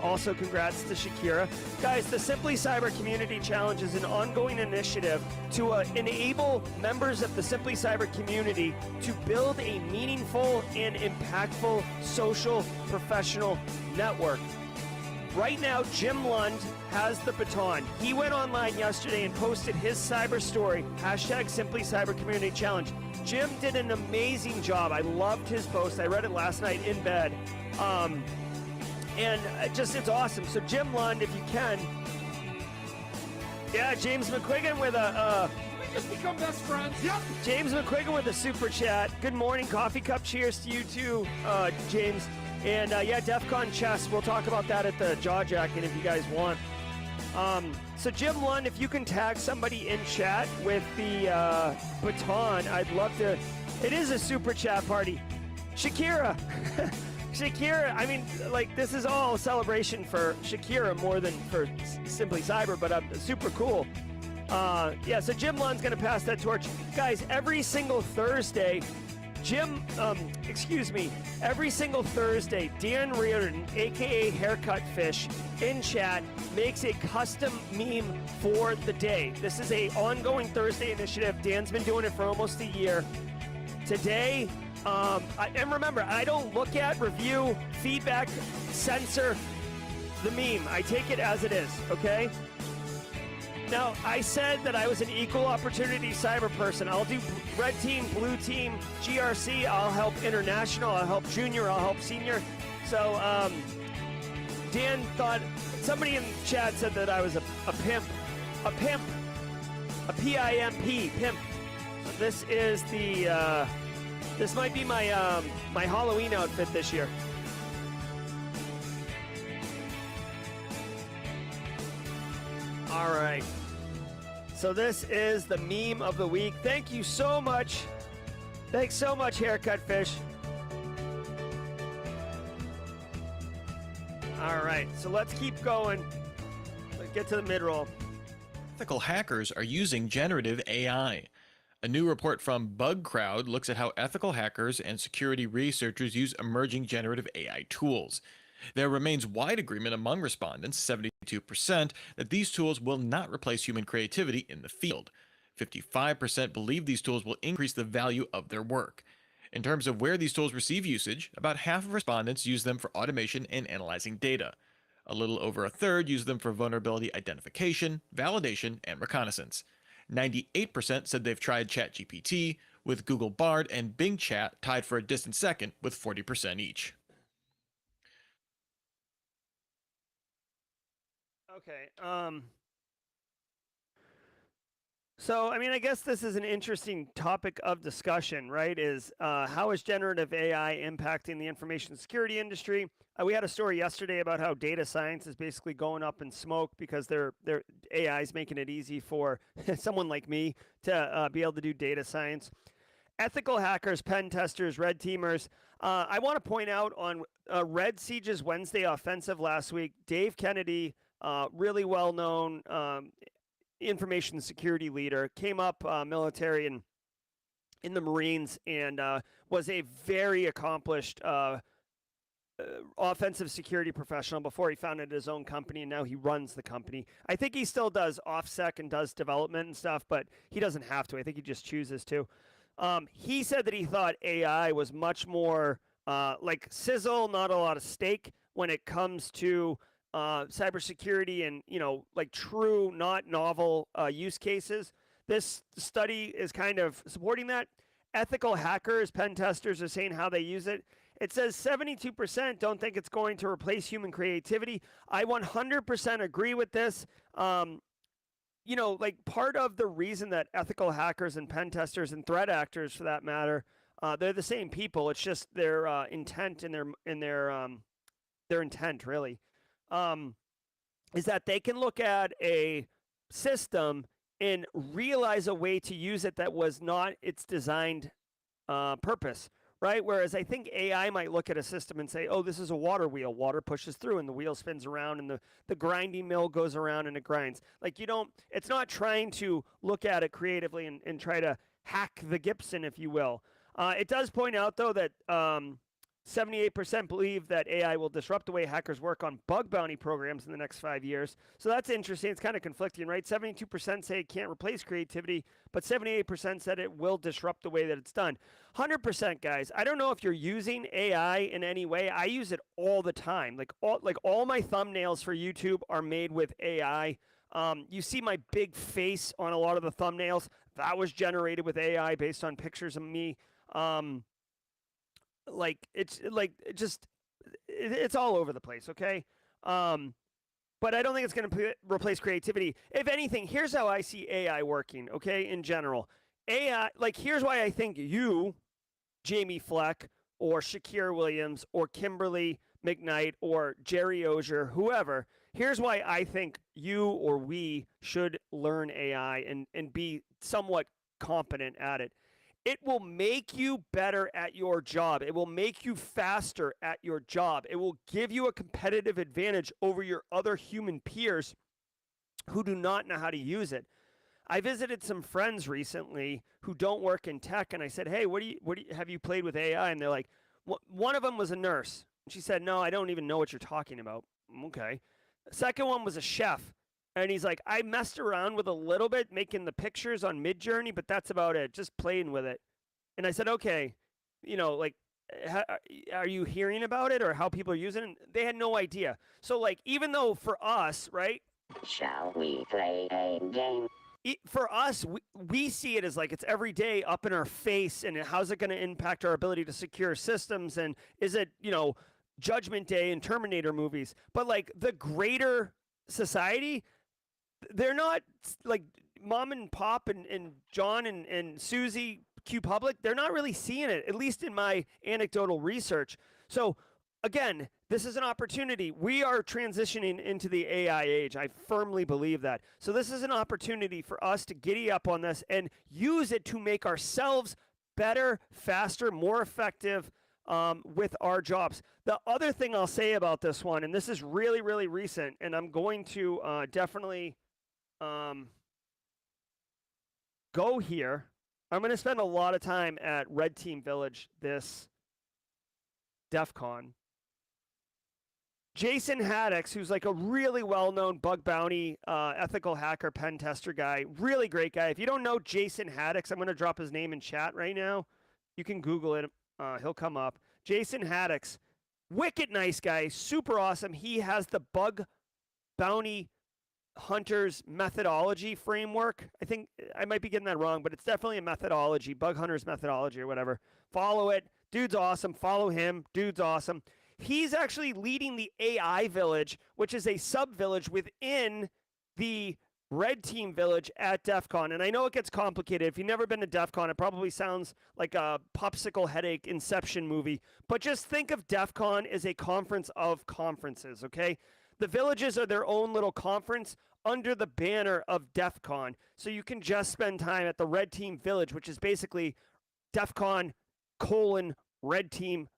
Also, congrats to Shakira. Guys, the Simply Cyber Community Challenge is an ongoing initiative to enable members of the Simply Cyber community to build a meaningful and impactful social professional network. Right now, Jim Lund has the baton. He went online yesterday and posted his cyber story, hashtag Simply Cyber Community Challenge. Jim did an amazing job. I loved his post. I read it last night in bed. And it's awesome. So Jim Lund, if you can. Yeah, James McQuiggan with a... We just become best friends. Yep. James McQuiggan with a super chat. Good morning, coffee cup. Cheers to you too, James. And yeah, DEF CON chess. We'll talk about that at the jaw jacking if you guys want. So Jim Lund, if you can tag somebody in chat with the baton, I'd love to. It is a super chat party. Shakira. Shakira, I mean, like, this is all a celebration for Shakira more than for Simply Cyber, but super cool. Yeah, so Jim Lund's going to pass that torch. Guys, every single Thursday, every single Thursday, Dan Reardon, a.k.a. Haircut Fish, in chat, makes a custom meme for the day. This is a ongoing Thursday initiative. Dan's been doing it for almost a year. Today, and remember, I don't look at, review, feedback, censor the meme. I take it as it is, okay? Now, I said that I was an equal opportunity cyber person. I'll do red team, blue team, GRC. I'll help international. I'll help junior. I'll help senior. So, Dan thought, somebody in chat said that I was a pimp. A pimp. A P-I-M-P, pimp. So this is the... This might be my my Halloween outfit this year. All right. So this is the meme of the week. Thank you so much. Thanks so much, Haircut Fish. All right. So let's keep going. Let's get to the mid-roll. Ethical hackers are using generative AI. A new report from BugCrowd looks at how ethical hackers and security researchers use emerging generative AI tools. There remains wide agreement among respondents, 72%, that these tools will not replace human creativity in the field. 55% believe these tools will increase the value of their work. In terms of where these tools receive usage, about half of respondents use them for automation and analyzing data. A little over a third use them for vulnerability identification, validation, and reconnaissance. 98% said they've tried ChatGPT, with Google Bard and Bing Chat tied for a distant second with 40% each. Okay. So, I mean, I guess this is an interesting topic of discussion, right? Is how is generative AI impacting the information security industry? We had a story yesterday about how data science is basically going up in smoke because their AI is making it easy for someone like me to be able to do data science. Ethical hackers, pen testers, red teamers. I want to point out on Red Siege's Wednesday offensive last week, Dave Kennedy, really well known information security leader, came up military and in the Marines and was a very accomplished offensive security professional before he founded his own company, and now he runs the company. I think he still does OffSec and does development and stuff, but he doesn't have to. I think he just chooses to. He said that he thought AI was much more like sizzle, not a lot of steak when it comes to cybersecurity and, you know, like true, not novel use cases. This study is kind of supporting that. Ethical hackers, pen testers are saying how they use it. It says 72% don't think it's going to replace human creativity. I 100% agree with this. You know, like part of the reason that ethical hackers and pen testers and threat actors, for that matter, they're the same people. It's just their intent and their intent, really, is that they can look at a system and realize a way to use it that was not its designed purpose, right? Whereas I think AI might look at a system and say, oh, this is a water wheel. Water pushes through and the wheel spins around and the grinding mill goes around and it grinds. Like, you don't, it's not trying to look at it creatively and try to hack the Gibson, if you will. It does point out, though, that 78% believe that AI will disrupt the way hackers work on bug bounty programs in the next 5 years. So that's interesting. It's kind of conflicting, right? 72% say it can't replace creativity, but 78% said it will disrupt the way that it's done. 100%, guys. I don't know if you're using AI in any way. I use it all the time. Like all my thumbnails for YouTube are made with AI. You see my big face on a lot of the thumbnails. That was generated with AI based on pictures of me. It's all over the place, okay? But I don't think it's going to replace creativity. If anything, here's how I see AI working, okay, in general. AI, like, here's why I think you, Jamie Fleck, or Shakir Williams, or Kimberly McKnight, or Jerry Auger, whoever, here's why I think you or we should learn AI and be somewhat competent at it. It will make you better at your job. It will make you faster at your job. It will give you a competitive advantage over your other human peers who do not know how to use it. I visited some friends recently who don't work in tech, and I said, hey, have you played with AI? And they're like, one of them was a nurse. She said, no, I don't even know what you're talking about. Okay. The second one was a chef. And he's like, I messed around with a little bit, making the pictures on Midjourney, but that's about it, just playing with it. And I said, okay, you know, like, are you hearing about it or how people are using it? They had no idea. So, like, even though for us, right? Shall we play a game? For us, we see it as like it's every day up in our face, and how's it going to impact our ability to secure systems? And is it, you know, Judgment Day and Terminator movies? But, like, the greater society, they're not like mom and pop and John and Susie Q Public. They're not really seeing it, at least in my anecdotal research. So again, this is an opportunity. We are transitioning into the AI age. I firmly believe that. So this is an opportunity for us to giddy up on this and use it to make ourselves better, faster, more effective with our jobs. The other thing I'll say about this one, and this is really, really recent, and I'm going to definitely go here. I'm going to spend a lot of time at Red Team Village this DEF CON. Jason Haddix, who's like a really well-known bug bounty, ethical hacker, pen tester guy, really great guy. If you don't know Jason Haddix, I'm going to drop his name in chat right now. You can Google it. He'll come up. Jason Haddix, wicked nice guy, super awesome. He has the bug bounty hunters methodology framework. I think I might be getting that wrong, but it's definitely a methodology, bug hunters methodology or whatever. Follow it. Dude's awesome. Follow him. Dude's awesome. He's actually leading the AI Village, which is a sub-village within the Red Team Village at DEF CON. And I know it gets complicated. If you've never been to DEF CON, it probably sounds like a popsicle headache Inception movie. But just think of DEF CON as a conference of conferences, okay? The villages are their own little conference under the banner of DEF CON. So you can just spend time at the Red Team Village, which is basically DEF CON : Red Team :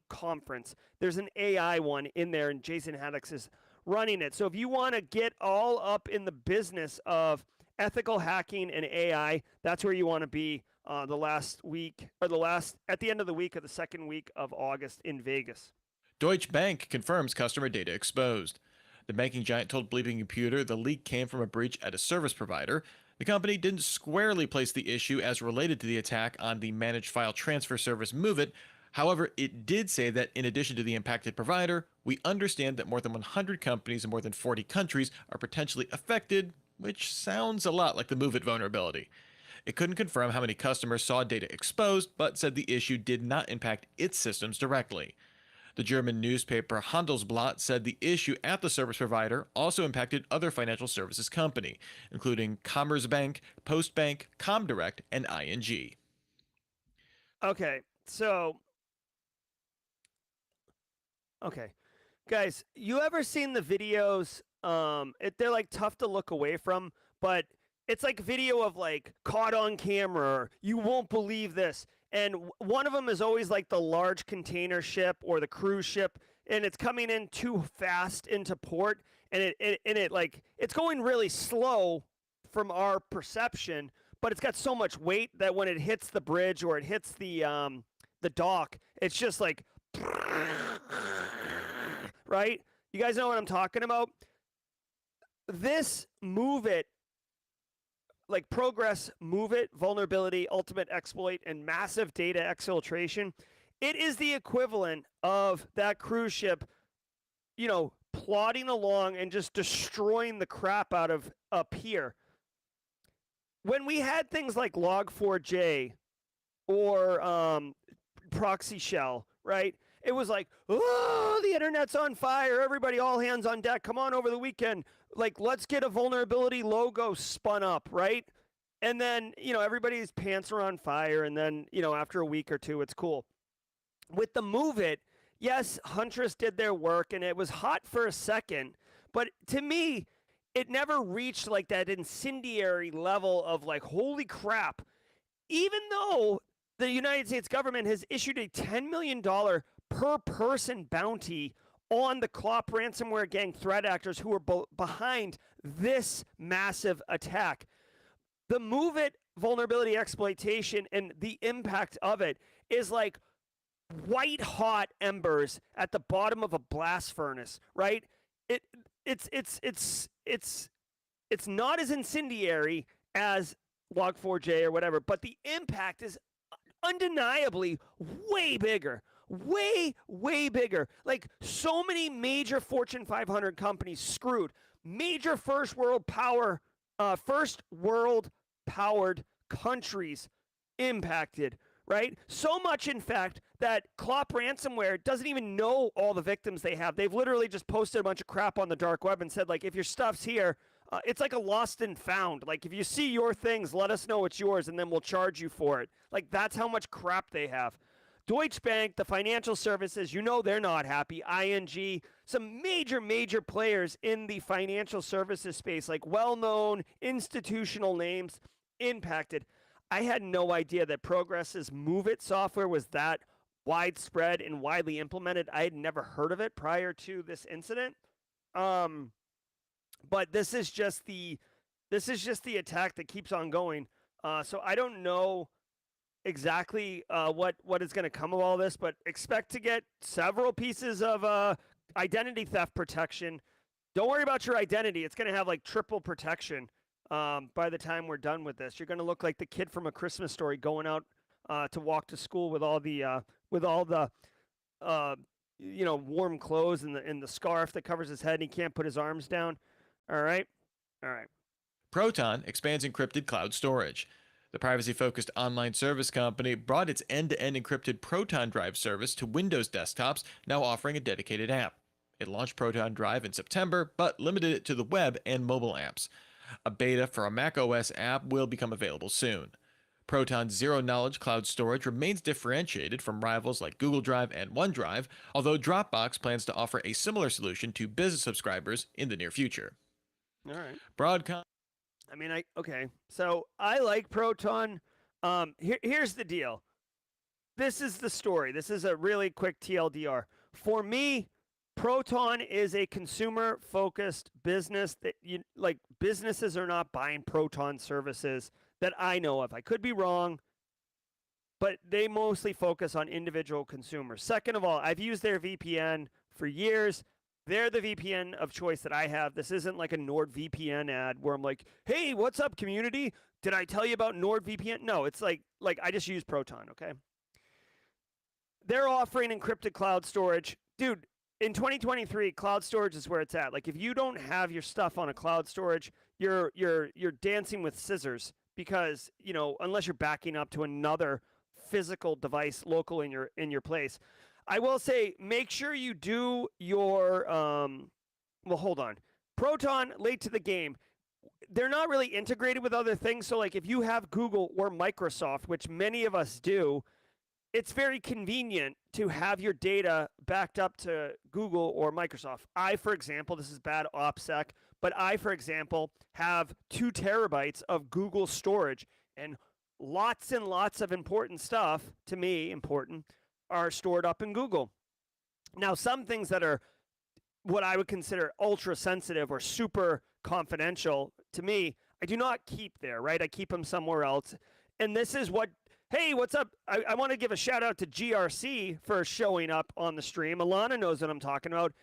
conference. There's an AI one in there, and Jason Haddix is running it. So if you want to get all up in the business of ethical hacking and AI, that's where you want to be the last week, or at the end of the week of the second week of August in Vegas. Deutsche Bank confirms customer data exposed. The banking giant told Bleeping Computer the leak came from a breach at a service provider. The company didn't squarely place the issue as related to the attack on the managed file transfer service MoveIt. However, it did say that in addition to the impacted provider, we understand that more than 100 companies in more than 40 countries are potentially affected, which sounds a lot like the MoveIt vulnerability. It couldn't confirm how many customers saw data exposed, but said the issue did not impact its systems directly. The German newspaper Handelsblatt said the issue at the service provider also impacted other financial services company, including Commerzbank, Postbank, Comdirect, and ING. Okay, so... Okay, guys, you ever seen the videos? They're like tough to look away from, but it's like video of like caught on camera, or you won't believe this. And one of them is always like the large container ship or the cruise ship, and it's coming in too fast into port, and it's going really slow from our perception, but it's got so much weight that when it hits the bridge or it hits the dock, it's just like, right? You guys know what I'm talking about? This MoveIt, like Progress, MoveIt, vulnerability, ultimate exploit, and massive data exfiltration, it is the equivalent of that cruise ship, plodding along and just destroying the crap out of a pier. When we had things like Log4j or Proxy Shell, right? It was like, oh, the internet's on fire. Everybody, all hands on deck. Come on over the weekend. Like, let's get a vulnerability logo spun up, right? And then, everybody's pants are on fire. And then, after a week or two, it's cool. With the MoveIt, yes, Huntress did their work and it was hot for a second. But to me, it never reached like that incendiary level of like, holy crap. Even though the United States government has issued a $10 million per person bounty on the Clop ransomware gang threat actors who are behind this massive attack. The MoveIt vulnerability exploitation and the impact of it is like white hot embers at the bottom of a blast furnace, right? It's not as incendiary as Log4j or whatever, but the impact is undeniably way bigger. Way bigger. Like, so many major Fortune 500 companies screwed. Major first world powered countries impacted, right? So much, in fact, that Clop ransomware doesn't even know all the victims they have. They've literally just posted a bunch of crap on the dark web and said, like, if your stuff's here, it's like a lost and found. Like, if you see your things, let us know it's yours, and then we'll charge you for it. Like, that's how much crap they have. Deutsche Bank, the financial services, they're not happy. ING, some major players in the financial services space, like well-known institutional names, impacted. I had no idea that Progress's MoveIt software was that widespread and widely implemented. I had never heard of it prior to this incident. But this is just the attack that keeps on going. So I don't know exactly what is going to come of all this, but expect to get several pieces of identity theft protection. Don't worry about your identity. It's going to have like triple protection by the time we're done with this. You're going to look like the kid from A Christmas Story going out to walk to school with all the warm clothes and the scarf that covers his head, and he can't put his arms down. All right. Proton expands encrypted cloud storage. The privacy-focused online service company brought its end-to-end encrypted Proton Drive service to Windows desktops, now offering a dedicated app. It launched Proton Drive in September, but limited it to the web and mobile apps. A beta for a macOS app will become available soon. Proton's zero-knowledge cloud storage remains differentiated from rivals like Google Drive and OneDrive, although Dropbox plans to offer a similar solution to business subscribers in the near future. All right. Broadcom. Okay. So I like Proton. Here's the deal. This is the story. This is a really quick TLDR. For me, Proton is a consumer-focused business that businesses are not buying Proton services that I know of. I could be wrong, but they mostly focus on individual consumers. Second of all, I've used their VPN for years. They're the VPN of choice that I have. This isn't like a NordVPN ad where I'm like, hey, what's up, community? Did I tell you about NordVPN? No, it's like I just use Proton, okay? They're offering encrypted cloud storage. Dude, in 2023, cloud storage is where it's at. Like, if you don't have your stuff on a cloud storage, you're dancing with scissors because, unless you're backing up to another physical device local in your place. I will say, make sure you do your, hold on. Proton, late to the game. They're not really integrated with other things. So, like, if you have Google or Microsoft, which many of us do, it's very convenient to have your data backed up to Google or Microsoft. I, for example, this is bad OPSEC, but I, for example, have 2 terabytes of Google storage, and lots of important stuff, to me, important, are stored up in Google. Now, some things that are what I would consider ultra sensitive or super confidential, to me, I do not keep there, right? I keep them somewhere else. And this is what, hey, what's up? I want to give a shout out to GRC for showing up on the stream. Alana knows what I'm talking about.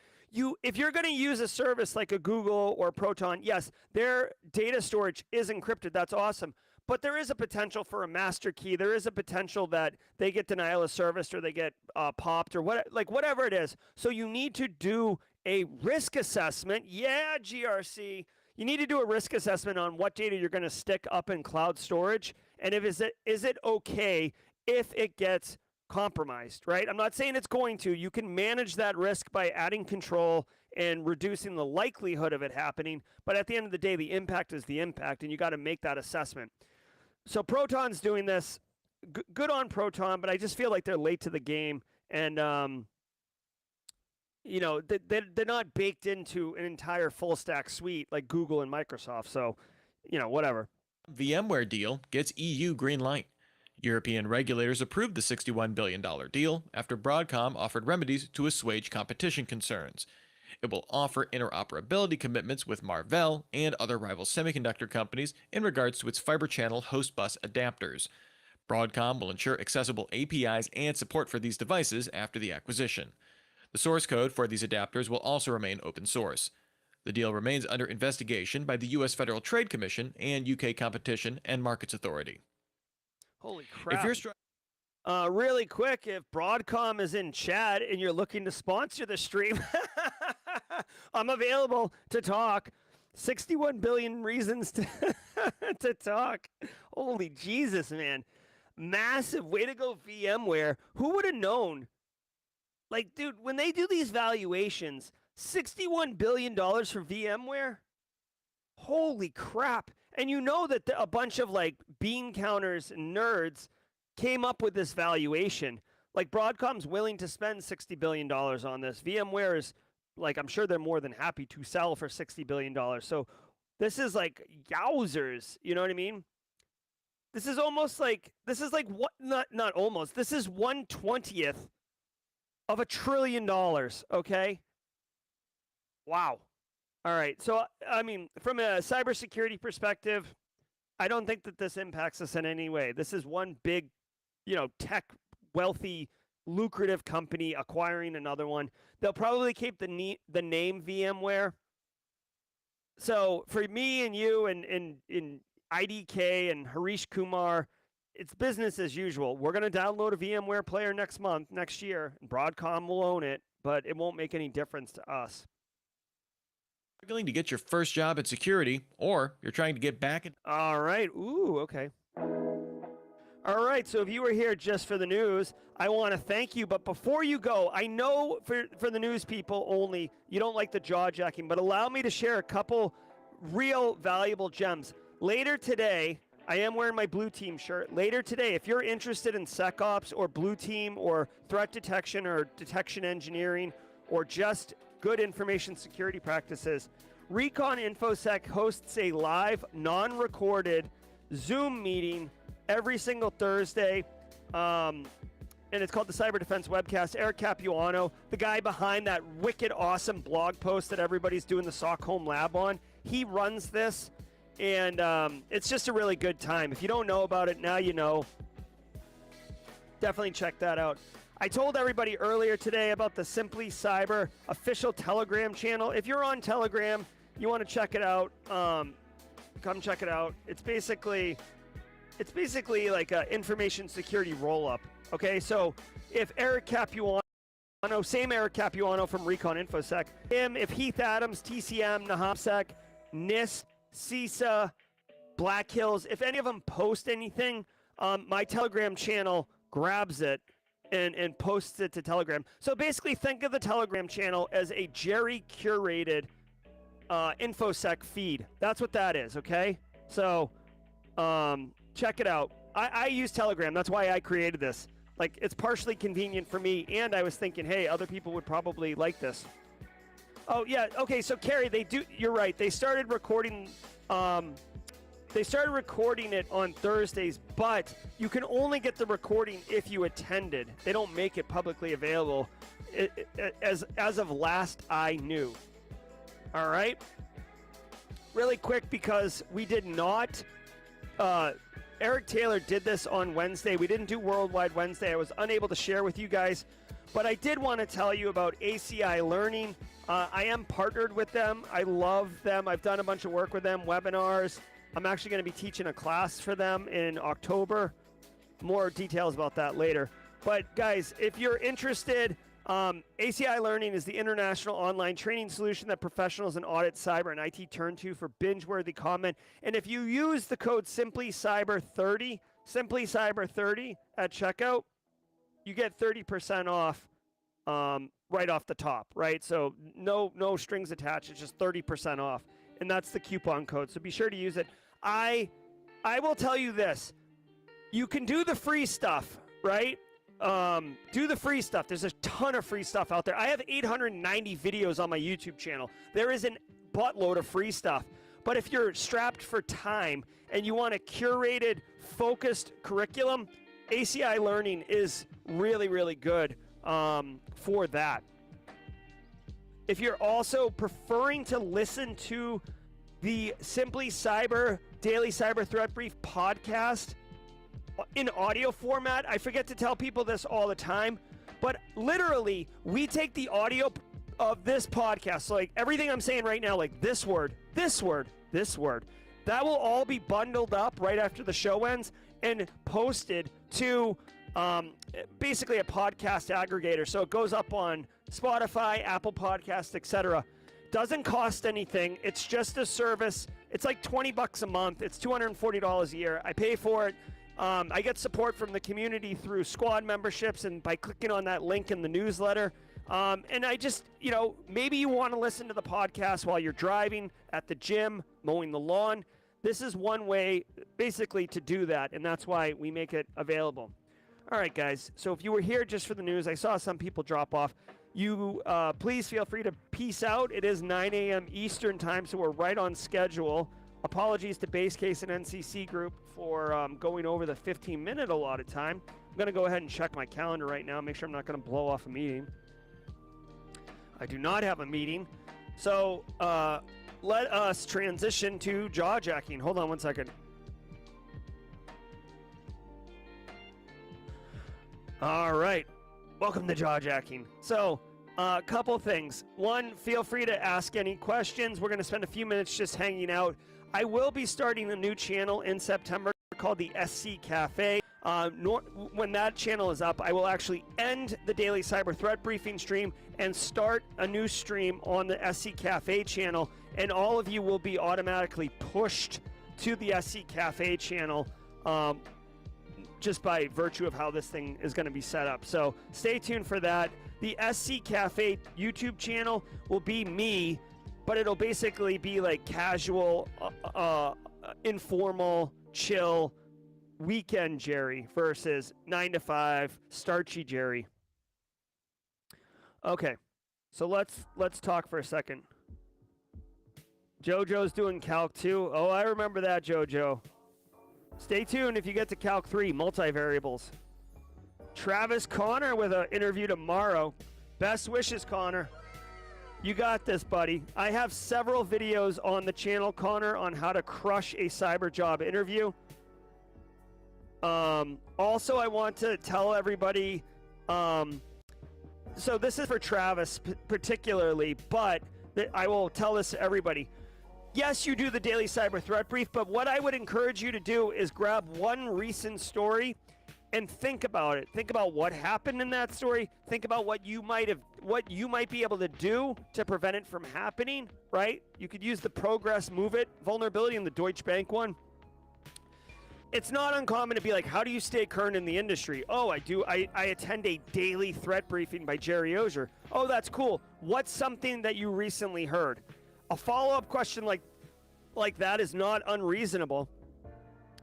If you're going to use a service like a Google or Proton, yes, their data storage is encrypted. That's awesome. But there is a potential for a master key. There is a potential that they get denial of service or they get popped or whatever it is. So you need to do a risk assessment. Yeah, GRC. You need to do a risk assessment on what data you're going to stick up in cloud storage. And is it okay if it gets compromised, right? I'm not saying it's going to. You can manage that risk by adding control and reducing the likelihood of it happening. But at the end of the day, the impact is the impact, and you got to make that assessment. So Proton's doing this. Good on Proton, but I just feel like they're late to the game, and they're not baked into an entire full stack suite like Google and Microsoft. So, whatever. VMware deal gets EU green light. European regulators approved the $61 billion deal after Broadcom offered remedies to assuage competition concerns. It will offer interoperability commitments with Marvell and other rival semiconductor companies in regards to its fiber channel host bus adapters. Broadcom will ensure accessible APIs and support for these devices after the acquisition. The source code for these adapters will also remain open source. The deal remains under investigation by the U.S. Federal Trade Commission and UK Competition and Markets Authority. Holy crap. If you're really quick, if Broadcom is in chat and you're looking to sponsor the stream, I'm available to talk. 61 billion reasons to talk. Holy Jesus, man. Massive way to go, VMware. Who would have known? Like, dude, when they do these valuations, $61 billion for VMware? Holy crap. And you know that a bunch of like bean counters and nerds came up with this valuation. Like, Broadcom's willing to spend $60 billion on this. VMware is, like, I'm sure they're more than happy to sell for $60 billion. So this is like yowzers, you know what I mean? This is what, not almost, this is 1/20th of $1 trillion, okay? Wow. All right. So, I mean, from a cybersecurity perspective, I don't think that this impacts us in any way. This is one big, tech wealthy, lucrative company acquiring another one. They'll probably keep the name VMware. So for me and you and IDK and Harish Kumar, it's business as usual. We're going to download a VMware player next year. Broadcom will own it, but it won't make any difference to us. Struggling to get your first job in security, or you're trying to get back in. All right. Ooh, okay. All right, so if you were here just for the news, I want to thank you. But before you go, I know for the news people only, you don't like the jaw-jacking, but allow me to share a couple real valuable gems. Later today, I am wearing my blue team shirt. Later today, if you're interested in SecOps or blue team or threat detection or detection engineering or just good information security practices, Recon InfoSec hosts a live, non-recorded Zoom meeting every single Thursday, and it's called the Cyber Defense Webcast. Eric Capuano, the guy behind that wicked awesome blog post that everybody's doing the Stockholm Lab on, he runs this, and it's just a really good time. If you don't know about it, now you know. Definitely check that out. I told everybody earlier today about the Simply Cyber official Telegram channel. If you're on Telegram, you want to check it out, come check it out. It's basically like an information security roll-up. Okay, so if Eric Capuano, same Eric Capuano from Recon InfoSec, if Heath Adams, TCM, Nahamsec, NIST, CISA, Black Hills, if any of them post anything, my Telegram channel grabs it and posts it to Telegram. So basically think of the Telegram channel as a Jerry curated InfoSec feed. That's what that is, okay? So check it out. I use Telegram. That's why I created this. Like, it's partially convenient for me, and I was thinking, hey, other people would probably like this. Oh, yeah, okay, so Carrie, you're right. They started recording it on Thursdays, but you can only get the recording if you attended. They don't make it publicly available as of last I knew. All right? Really quick, because we did not Eric Taylor did this on Wednesday. We didn't do Worldwide Wednesday. I was unable to share with you guys, but I did want to tell you about ACI Learning. I am partnered with them. I love them. I've done a bunch of work with them, webinars. I'm actually going to be teaching a class for them in October. More details about that later. But guys, if you're interested, ACI Learning is the international online training solution that professionals in audit, cyber, and IT turn to for binge-worthy comment. And if you use the code SimplyCyber30, SimplyCyber30 at checkout, you get 30% off right off the top, right? So no strings attached. It's just 30% off. And that's the coupon code. So be sure to use it. I will tell you this. You can do the free stuff, right? Do the free stuff. There's a ton of free stuff out there. I have 890 videos on my YouTube channel. There is a buttload of free stuff. But if you're strapped for time and you want a curated, focused curriculum, ACI Learning is really, really good for that. If you're also preferring to listen to the Simply Cyber Daily Cyber Threat Brief podcast in audio format, I forget to tell people this all the time, but literally, we take the audio of this podcast, so like everything I'm saying right now, like this word, that will all be bundled up right after the show ends and posted to basically a podcast aggregator. So it goes up on Spotify, Apple Podcasts, etc. Doesn't cost anything. It's just a service. It's like $20 a month. It's $240 a year. I pay for it. I get support from the community through squad memberships and by clicking on that link in the newsletter. And I just, maybe you want to listen to the podcast while you're driving, at the gym, mowing the lawn. This is one way basically to do that, and that's why we make it available. All right, guys. So if you were here just for the news, I saw some people drop off. You please feel free to peace out. It is 9 a.m. Eastern time, so we're right on schedule. Apologies to Base Case and NCC Group for going over the 15-minute allotted time. I'm going to go ahead and check my calendar right now, make sure I'm not going to blow off a meeting. I do not have a meeting. So let us transition to jaw-jacking. Hold on one second. All right. Welcome to jaw-jacking. So a couple things. One, feel free to ask any questions. We're going to spend a few minutes just hanging out. I will be starting a new channel in September called the SC Cafe. When that channel is up, I will actually end the daily cyber threat briefing stream and start a new stream on the SC Cafe channel, and all of you will be automatically pushed to the SC Cafe channel just by virtue of how this thing is going to be set up. So stay tuned for that. The SC Cafe YouTube channel will be me, but it'll basically be like casual, informal, chill weekend Jerry versus 9 to 5 starchy Jerry. Okay, so let's talk for a second. JoJo's doing Calc 2. Oh, I remember that, JoJo. Stay tuned if you get to Calc 3, multivariables. Travis Connor with an interview tomorrow. Best wishes, Connor. You got this, buddy. I have several videos on the channel, Connor, on how to crush a cyber job interview. Also, I want to tell everybody, so this is for Travis particularly, but I will tell this to everybody. Yes, you do the daily cyber threat brief, but what I would encourage you to do is grab one recent story and think about it. Think about what happened in that story. Think about what you might be able to do to prevent it from happening, right? You could use the Progress MoveIt vulnerability in the Deutsche Bank one. It's not uncommon to be like, how do you stay current in the industry? Oh, I do. I attend a daily threat briefing by Jerry Auger. Oh, that's cool. What's something that you recently heard? A follow-up question like that is not unreasonable.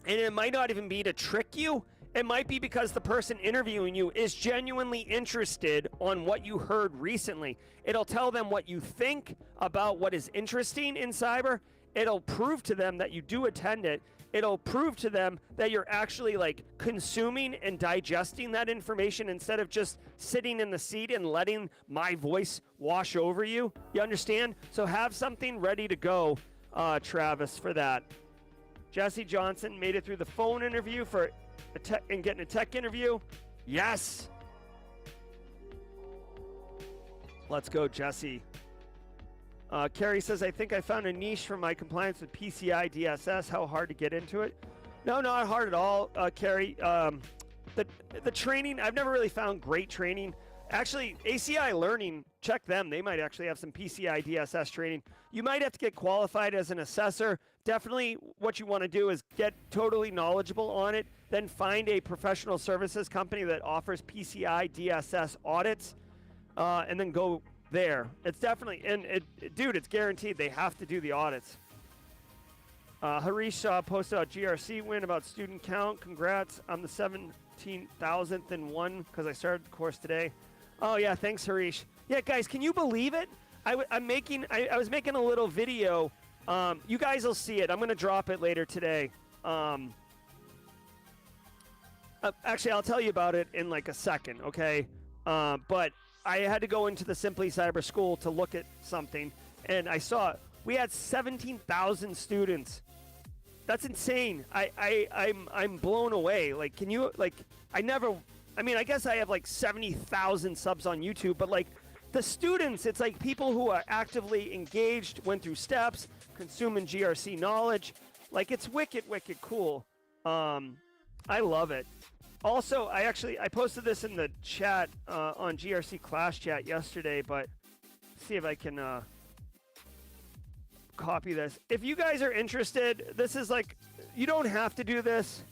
And it might not even be to trick you. It might be because the person interviewing you is genuinely interested on what you heard recently. It'll tell them what you think about what is interesting in cyber. It'll prove to them that you do attend it. It'll prove to them that you're actually like consuming and digesting that information instead of just sitting in the seat and letting my voice wash over you. You understand? So have something ready to go, Travis, for that. Jesse Johnson made it through the phone interview and getting a tech interview. Yes. Let's go, Jesse. Carrie says, I think I found a niche for my compliance with PCI DSS. How hard to get into it? No, not hard at all, Carrie. The training, I've never really found great training. Actually, ACI Learning, check them. They might actually have some PCI DSS training. You might have to get qualified as an assessor. Definitely what you want to do is get totally knowledgeable on it, then find a professional services company that offers PCI DSS audits, and then go there. It's definitely, dude, it's guaranteed they have to do the audits. Harish posted out GRC win about student count. Congrats. I'm the 17,000th and one because I started the course today. Oh yeah, thanks, Harish. Yeah, guys, can you believe it? I was making a little video. You guys will see it. I'm gonna drop it later today. Actually, I'll tell you about it in like a second, okay? But I had to go into the Simply Cyber School to look at something, and I saw we had 17,000 students. That's insane. I'm blown away. Like, can you, like, I guess I have like 70,000 subs on YouTube, but like the students, it's like people who are actively engaged, went through steps, consuming GRC knowledge. Like, it's wicked cool. I love it. Also, I posted this in the chat on GRC Clash Chat yesterday, but see if I can copy this. If you guys are interested, this is like, you don't have to do this.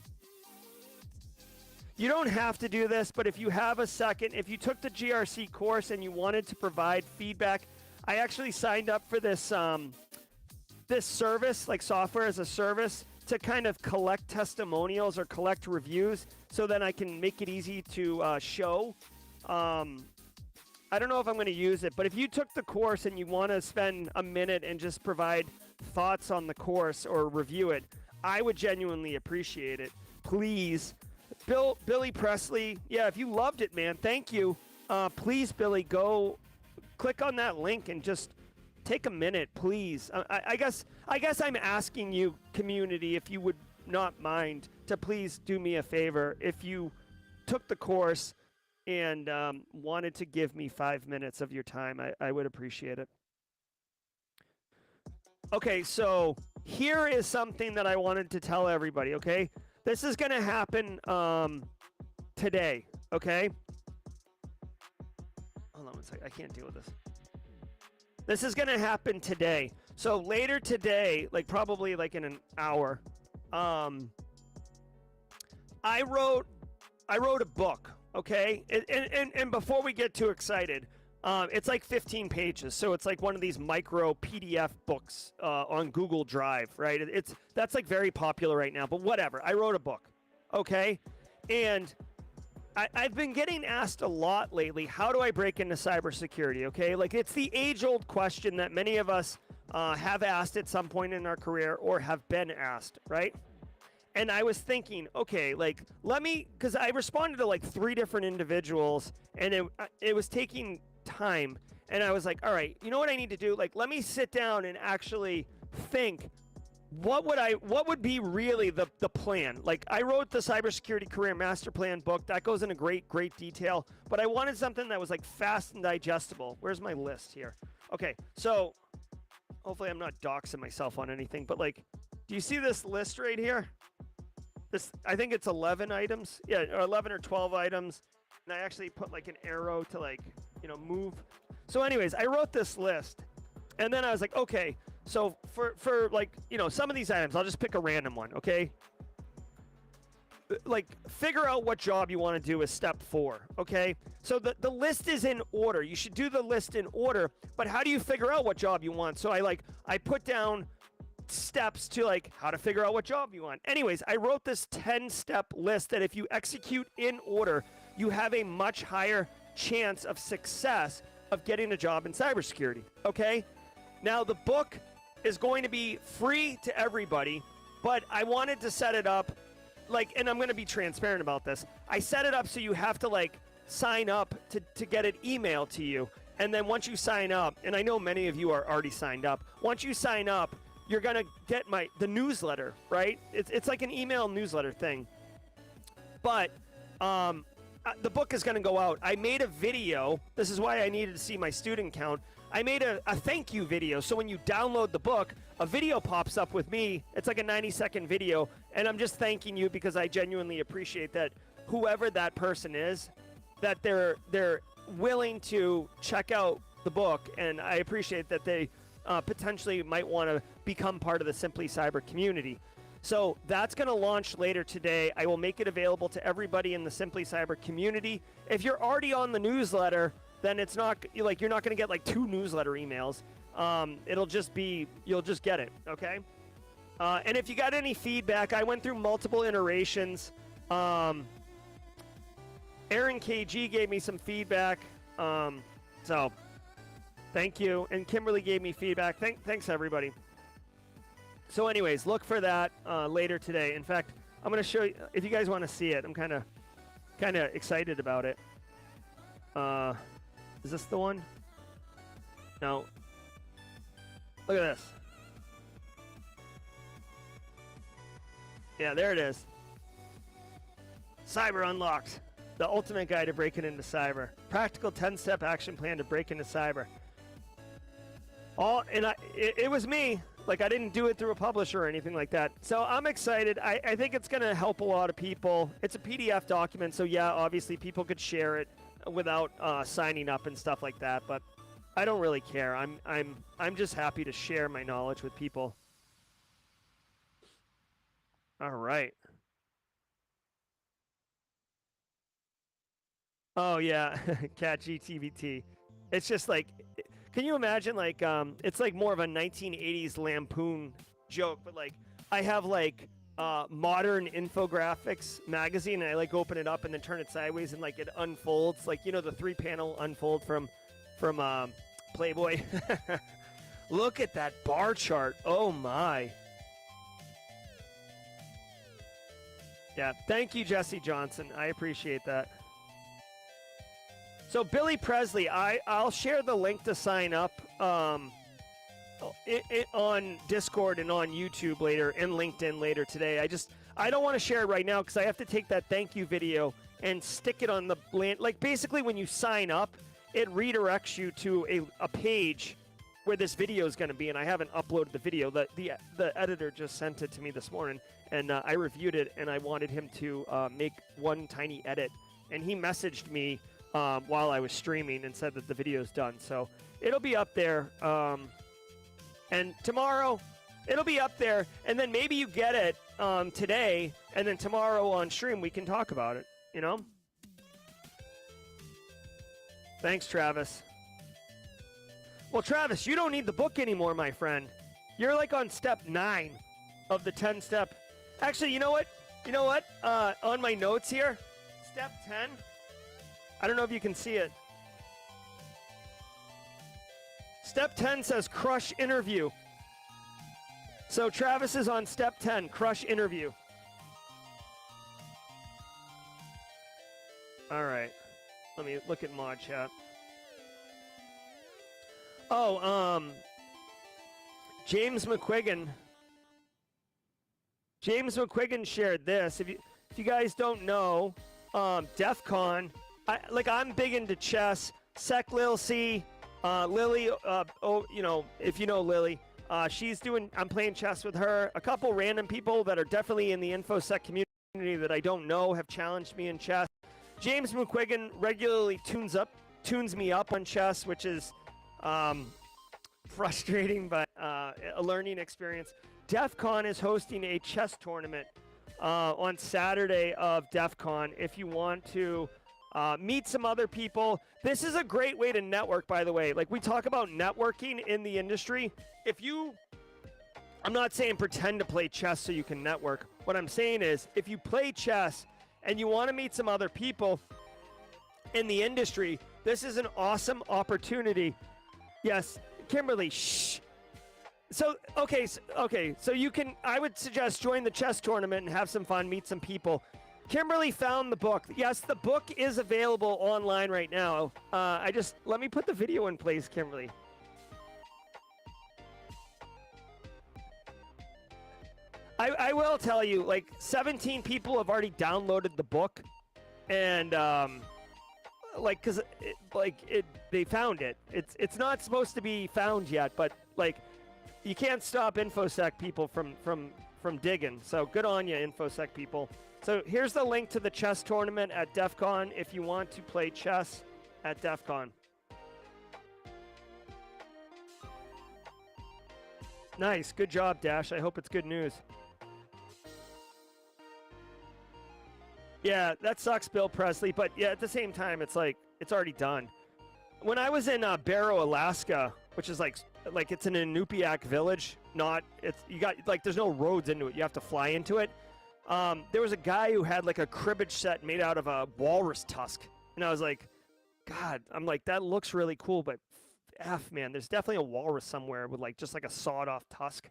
You don't have to do this, but if you have a second, if you took the GRC course and you wanted to provide feedback, I actually signed up for this this service, like software as a service, to kind of collect testimonials or collect reviews so that I can make it easy to show. I don't know if I'm going to use it, but if you took the course and you want to spend a minute and just provide thoughts on the course or review it, I would genuinely appreciate it. Please. Billy Presley, yeah, if you loved it, man, thank you. Please, Billy, go click on that link and just take a minute, please. I guess I'm asking you, community, if you would not mind, to please do me a favor. If you took the course and wanted to give me 5 minutes of your time, I would appreciate it. Okay, so here is something that I wanted to tell everybody, okay? This is going to happen today, okay? Hold on one second. I can't deal with this. This is going to happen today. So later today, like probably like in an hour, I wrote a book, okay? And before we get too excited, it's like 15 pages, so it's like one of these micro PDF books on Google Drive, right? That's like very popular right now, but whatever. I wrote a book, okay? And I've been getting asked a lot lately, how do I break into cybersecurity, okay? Like, it's the age-old question that many of us have asked at some point in our career or have been asked, right? And I was thinking, okay, like, because I responded to like 3 different individuals, and it was taking time, and I was like, all right, you know what I need to do? Like, let me sit down and actually think, what would be really the plan? Like, I wrote the Cybersecurity Career Master Plan book. That goes into great detail, but I wanted something that was like fast and digestible. Where's my list here? Okay, so hopefully I'm not doxing myself on anything, but like, do you see this list right here? I think it's 11 items. Yeah, or 11 or 12 items. And I actually put like an arrow to like, move. So anyways, I wrote this list, and then I was like, okay, so for like, some of these items, I'll just pick a random one, okay? Like, figure out what job you want to do is step 4, okay? So the list is in order. You should do the list in order, but how do you figure out what job you want? So I put down steps to like how to figure out what job you want. Anyways, I wrote this 10-step list that if you execute in order, you have a much higher chance of success of getting a job in cybersecurity, okay? Now, the book is going to be free to everybody, but I wanted to set it up like, and I'm going to be transparent about this. I set it up so you have to like sign up to get it emailed to you. And then once you sign up, and I know many of you are already signed up, once you sign up, you're going to get the newsletter, right? It's like an email newsletter thing. But the book is going to go out. I made a video. This is why I needed to see my student count. I made a thank you video. So when you download the book, a video pops up with me. It's like a 90-second video. And I'm just thanking you because I genuinely appreciate that whoever that person is, that they're willing to check out the book. And I appreciate that they potentially might want to become part of the Simply Cyber community. So that's going to launch later today. I will make it available to everybody in the Simply Cyber community. If you're already on the newsletter, then it's not like you're not going to get like 2 newsletter emails. It'll just be, you'll just get it, okay? And if you got any feedback, I went through multiple iterations. Aaron KG gave me some feedback. So thank you. And Kimberly gave me feedback. Thanks everybody. So anyways, look for that later today. In fact, I'm going to show you, if you guys want to see it. I'm kind of excited about it. Is this the one? No. Look at this. Yeah, there it is. Cyber Unlocked. The ultimate guide to breaking into cyber. Practical 10-step action plan to break into cyber. It was me. Like, I didn't do it through a publisher or anything like that. So I'm excited. I think it's going to help a lot of people. It's a PDF document, so yeah, obviously people could share it without signing up and stuff like that. But I don't really care. I'm just happy to share my knowledge with people. All right. Oh yeah, Cat GTVT. It's just like, can you imagine, like, it's like more of a 1980s lampoon joke, but like, I have like modern infographics magazine, and I like open it up and then turn it sideways, and like it unfolds, like, the 3-panel unfold from Playboy. Look at that bar chart. Oh my. Yeah, thank you, Jesse Johnson. I appreciate that. So Billy Presley, I'll share the link to sign up on Discord and on YouTube later, and LinkedIn later today. I don't want to share it right now because I have to take that thank you video and stick it on the land. Like, basically when you sign up, it redirects you to a page where this video is going to be, and I haven't uploaded the video. The editor just sent it to me this morning, and I reviewed it, and I wanted him to make one tiny edit, and he messaged me while I was streaming and said that the video's done. So it'll be up there, and tomorrow it'll be up there, and then maybe you get it today, and then tomorrow on stream we can talk about it, you know? Thanks, Travis. Well, Travis, you don't need the book anymore, my friend. You're like on step 9 of the 10-step. Actually, you know what? You know what? On my notes here, step 10. I don't know if you can see it. Step 10 says crush interview. So Travis is on step 10, crush interview. All right. Let me look at mod chat. Oh, James McQuiggan. James McQuiggan shared this. If you guys don't know, DEF CON, I'm big into chess. Sec Lil C, Lily, you know, if you know Lily, I'm playing chess with her. A couple random people that are definitely in the InfoSec community that I don't know have challenged me in chess. James McQuiggan regularly tunes me up on chess, which is frustrating, but a learning experience. DEF CON is hosting a chess tournament on Saturday of DEF CON. If you want to meet some other people, this is a great way to network, by the way. Like, we talk about networking in the industry. I'm not saying pretend to play chess so you can network. What I'm saying is, if you play chess and you want to meet some other people in the industry, this is an awesome opportunity. Yes, Kimberly, shh. So you can, I would suggest join the chess tournament and have some fun, meet some people. Kimberly found the book. Yes, the book is available online right now. Let me put the video in place, Kimberly. I will tell you, like, 17 people have already downloaded the book, and they found it. It's not supposed to be found yet, but like, you can't stop InfoSec people from digging. So good on you, InfoSec people. So here's the link to the chess tournament at DEF CON if you want to play chess at DEF CON. Nice, good job, Dash. I hope it's good news. Yeah, that sucks, Bill Presley, but yeah, at the same time, it's like, it's already done. When I was in Barrow, Alaska, which is like it's in Inupiaq village, there's no roads into it. You have to fly into it. There was a guy who had like a cribbage set made out of a walrus tusk. And I was like, God, I'm like, that looks really cool, but F, man, there's definitely a walrus somewhere with like, just like a sawed off tusk.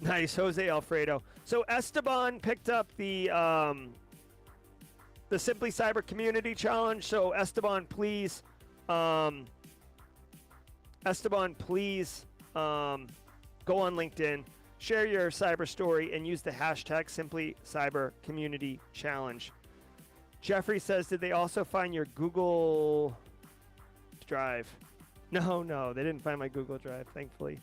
Nice, Jose Alfredo. So Esteban picked up the Simply Cyber Community Challenge. So Esteban, please, go on LinkedIn, share your cyber story, and use the hashtag Simply Cyber Community Challenge. Jeffrey says, did they also find your Google Drive? No, they didn't find my Google Drive, thankfully.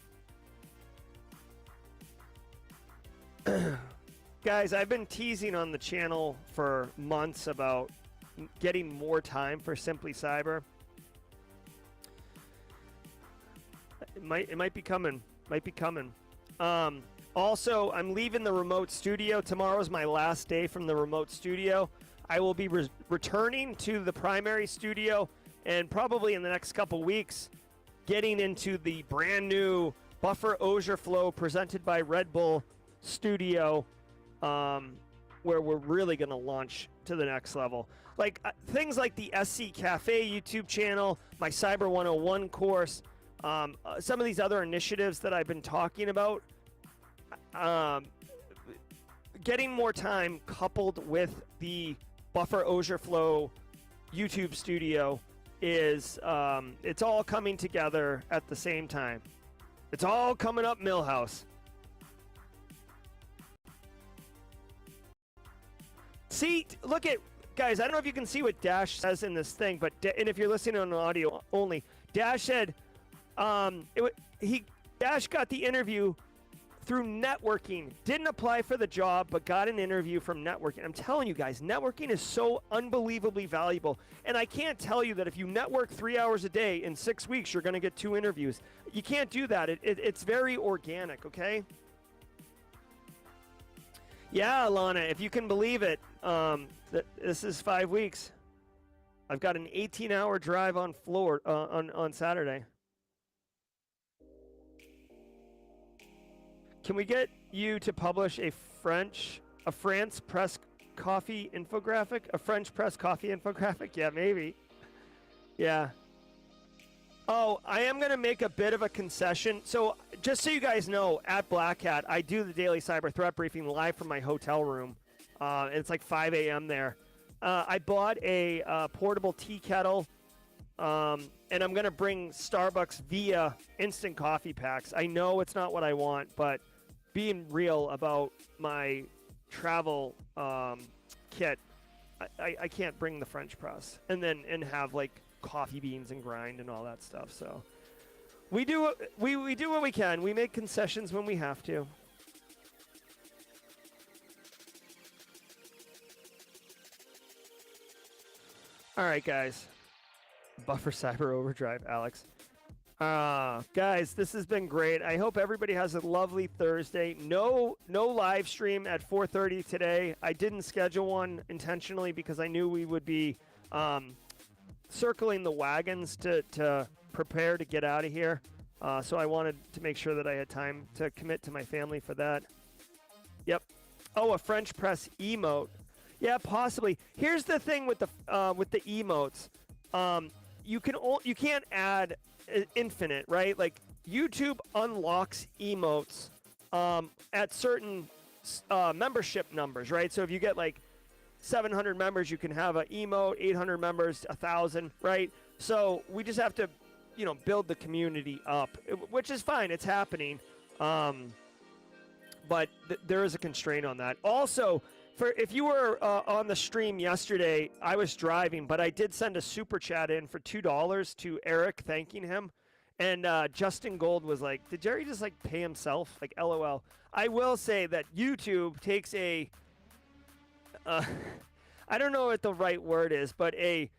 Guys, I've been teasing on the channel for months about getting more time for Simply Cyber. It might be coming. Also, I'm leaving the remote studio. Tomorrow's my last day from the remote studio. I will be returning to the primary studio, and probably in the next couple weeks, getting into the brand new Buffer Auger Flow presented by Red Bull studio, where we're really going to launch to the next level. Like things like the SC Cafe YouTube channel, my Cyber 101 course, some of these other initiatives that I've been talking about, getting more time coupled with the Buffer Auger Flow YouTube studio is, it's all coming together at the same time. It's all coming up Millhouse. See, look at, guys, I don't know if you can see what Dash says in this thing, but, and if you're listening on audio only, Dash said, Dash got the interview through networking, didn't apply for the job, but got an interview from networking. I'm telling you guys, networking is so unbelievably valuable. And I can't tell you that if you network 3 hours a day in 6 weeks, you're going to get 2 interviews. You can't do that. It's very organic, okay? Yeah, Alana, if you can believe it, this is 5 weeks. I've got an 18-hour drive on on Saturday. Can we get you to publish a France press coffee infographic? A French press coffee infographic? Yeah, maybe. Yeah. Oh, I am going to make a bit of a concession. So just so you guys know, at Black Hat, I do the daily cyber threat briefing live from my hotel room. It's like 5 a.m. there. I bought a portable tea kettle, and I'm going to bring Starbucks via instant coffee packs. I know it's not what I want, but being real about my travel kit, I can't bring the French press and have like coffee beans and grind and all that stuff. So we do what we can. We make concessions when we have to. All right, guys. Buffer cyber overdrive, Alex. Guys, this has been great. I hope everybody has a lovely Thursday. No live stream at 4:30 today. I didn't schedule one intentionally because I knew we would be circling the wagons to prepare to get out of here. So I wanted to make sure that I had time to commit to my family for that. Yep. Oh, a French press emote. Yeah, possibly. Here's the thing with the emotes. You can't add infinite, right? Like YouTube unlocks emotes at certain membership numbers, right? So if you get like 700 members, you can have an emote. 800 members, 1,000, right? So we just have to, build the community up, which is fine. It's happening, but there is a constraint on that. Also, if you were on the stream yesterday, I was driving, but I did send a super chat in for $2 to Eric, thanking him. And Justin Gold was like, did Jerry just like pay himself? Like, LOL. I will say that YouTube takes I don't know what the right word is, but a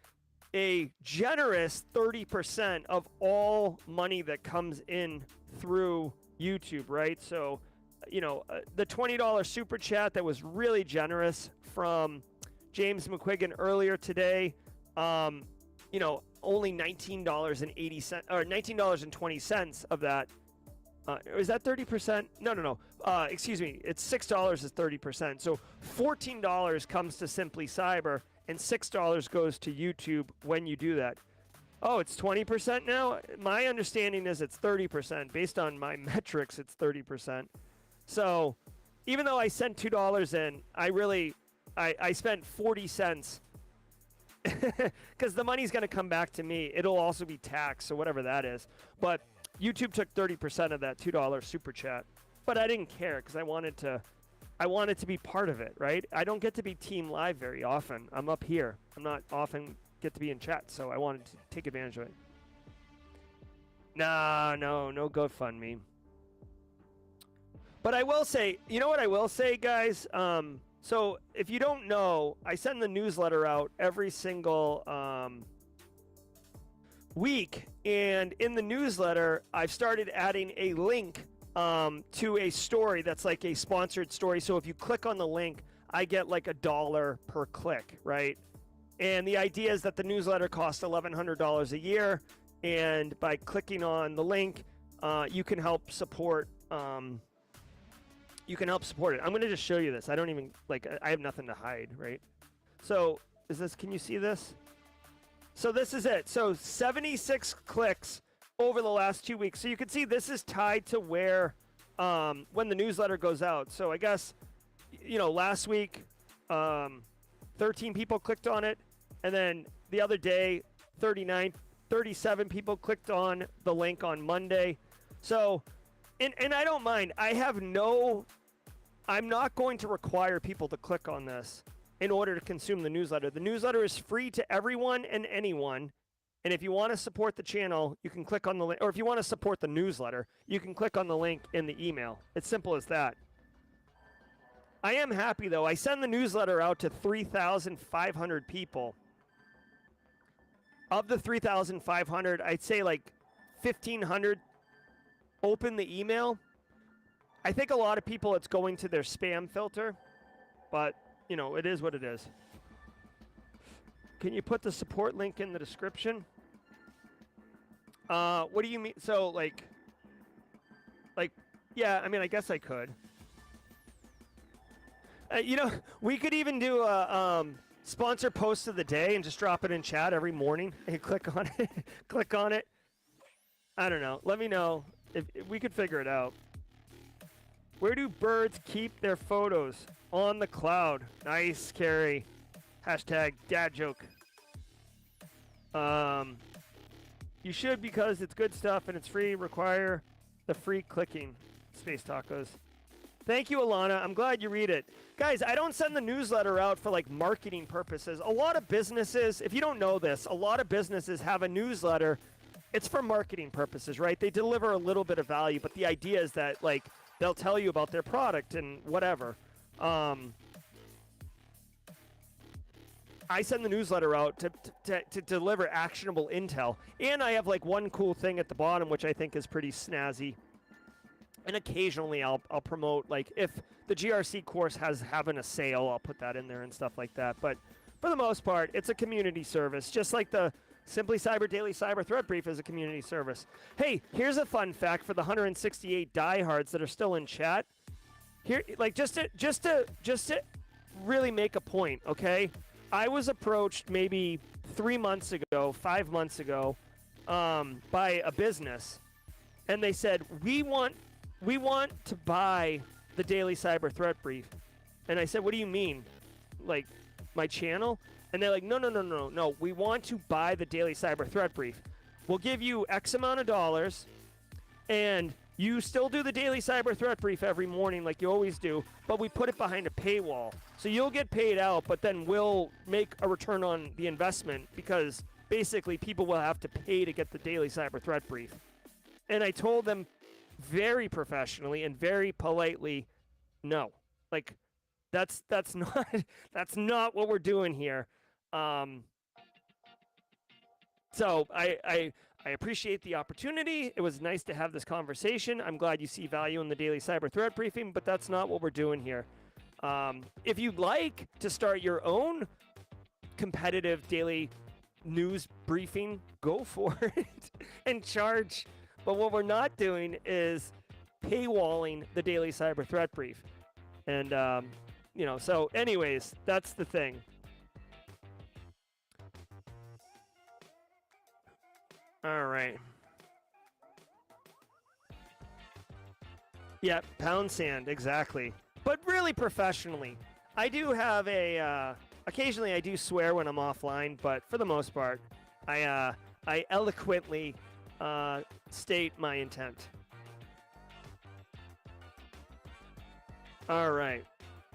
generous 30% of all money that comes in through YouTube, right? So, the $20 super chat that was really generous from James McQuiggan earlier today, only $19.80 or $19.20 of that. Is that 30%? No. Excuse me. It's $6 is 30%. So $14 comes to Simply Cyber, and $6 goes to YouTube when you do that. Oh, it's 20% now? My understanding is it's 30%. Based on my metrics, it's 30%. So even though I sent $2 in, I spent 40 cents because the money's going to come back to me. It'll also be taxed, so whatever that is. But YouTube took 30% of that $2 super chat. But I didn't care because I wanted to be part of it, right? I don't get to be team live very often. I'm up here. I'm not often get to be in chat, so I wanted to take advantage of it. No GoFundMe. But I will say, you know what I will say, guys? So if you don't know, I send the newsletter out every single week. And in the newsletter, I've started adding a link to a story that's like a sponsored story. So if you click on the link, I get like $1 per click, right? And the idea is that the newsletter costs $1,100 a year. And by clicking on the link, you can help support it. I'm going to just show you this. I don't even, I have nothing to hide, right? So, can you see this? So this is it. So 76 clicks over the last 2 weeks. So you can see this is tied to where, when the newsletter goes out. So I guess, last week, 13 people clicked on it. And then the other day, 37 people clicked on the link on Monday. So, and I don't mind. I'm not going to require people to click on this. in order to consume the newsletter. The newsletter is free to everyone and anyone. And if you want to support the channel, you can click on the link, or if you want to support the newsletter, you can click on the link in the email. It's simple as that. I am happy, though. I send the newsletter out to 3,500 people. Of the 3,500, I'd say like 1,500 open the email. I think a lot of people, it's going to their spam filter, but, you know, it is what it is. Can you put the support link in the description? What do you mean? So, like, yeah, I mean, I guess I could. You know, we could even do a sponsor post of the day and just drop it in chat every morning and click on it. Click on it. I don't know. Let me know if we could figure it out. Where do birds keep their photos? On the cloud. Nice, Carrie. Hashtag dad joke. You should, because it's good stuff and it's free. Require the free clicking. Space tacos. Thank you, Alana. I'm glad you read it. Guys, I don't send the newsletter out for like marketing purposes. A lot of businesses, if you don't know this, a lot of businesses have a newsletter. It's for marketing purposes, right? They deliver a little bit of value, but the idea is that like they'll tell you about their product and whatever. I send the newsletter out to deliver actionable intel. And I have like one cool thing at the bottom, which I think is pretty snazzy. And occasionally I'll promote, like, if the GRC course having a sale, I'll put that in there and stuff like that. But for the most part, it's a community service, just like the Simply Cyber Daily Cyber Threat Brief is a community service. Hey, here's a fun fact for the 168 diehards that are still in chat. Here, like, just to really make a point, okay? I was approached maybe 5 months ago, by a business, and they said, we want to buy the Daily Cyber Threat Brief. And I said, what do you mean? Like, my channel? And they're like, no. We want to buy the Daily Cyber Threat Brief. We'll give you X amount of dollars, and you still do the Daily Cyber Threat Brief every morning like you always do, but we put it behind a paywall. So you'll get paid out, but then we'll make a return on the investment, because basically people will have to pay to get the Daily Cyber Threat Brief. And I told them very professionally and very politely, no. Like, that's not what we're doing here. So I appreciate the opportunity. It was nice to have this conversation. I'm glad you see value in the Daily Cyber Threat Briefing, but that's not what we're doing here. If you'd like to start your own competitive daily news briefing, go for it and charge. But what we're not doing is paywalling the Daily Cyber Threat Brief. And, so anyways, that's the thing. All right. Yeah, pound sand, exactly. But really professionally. I do have occasionally I do swear when I'm offline, but for the most part, I eloquently state my intent. All right.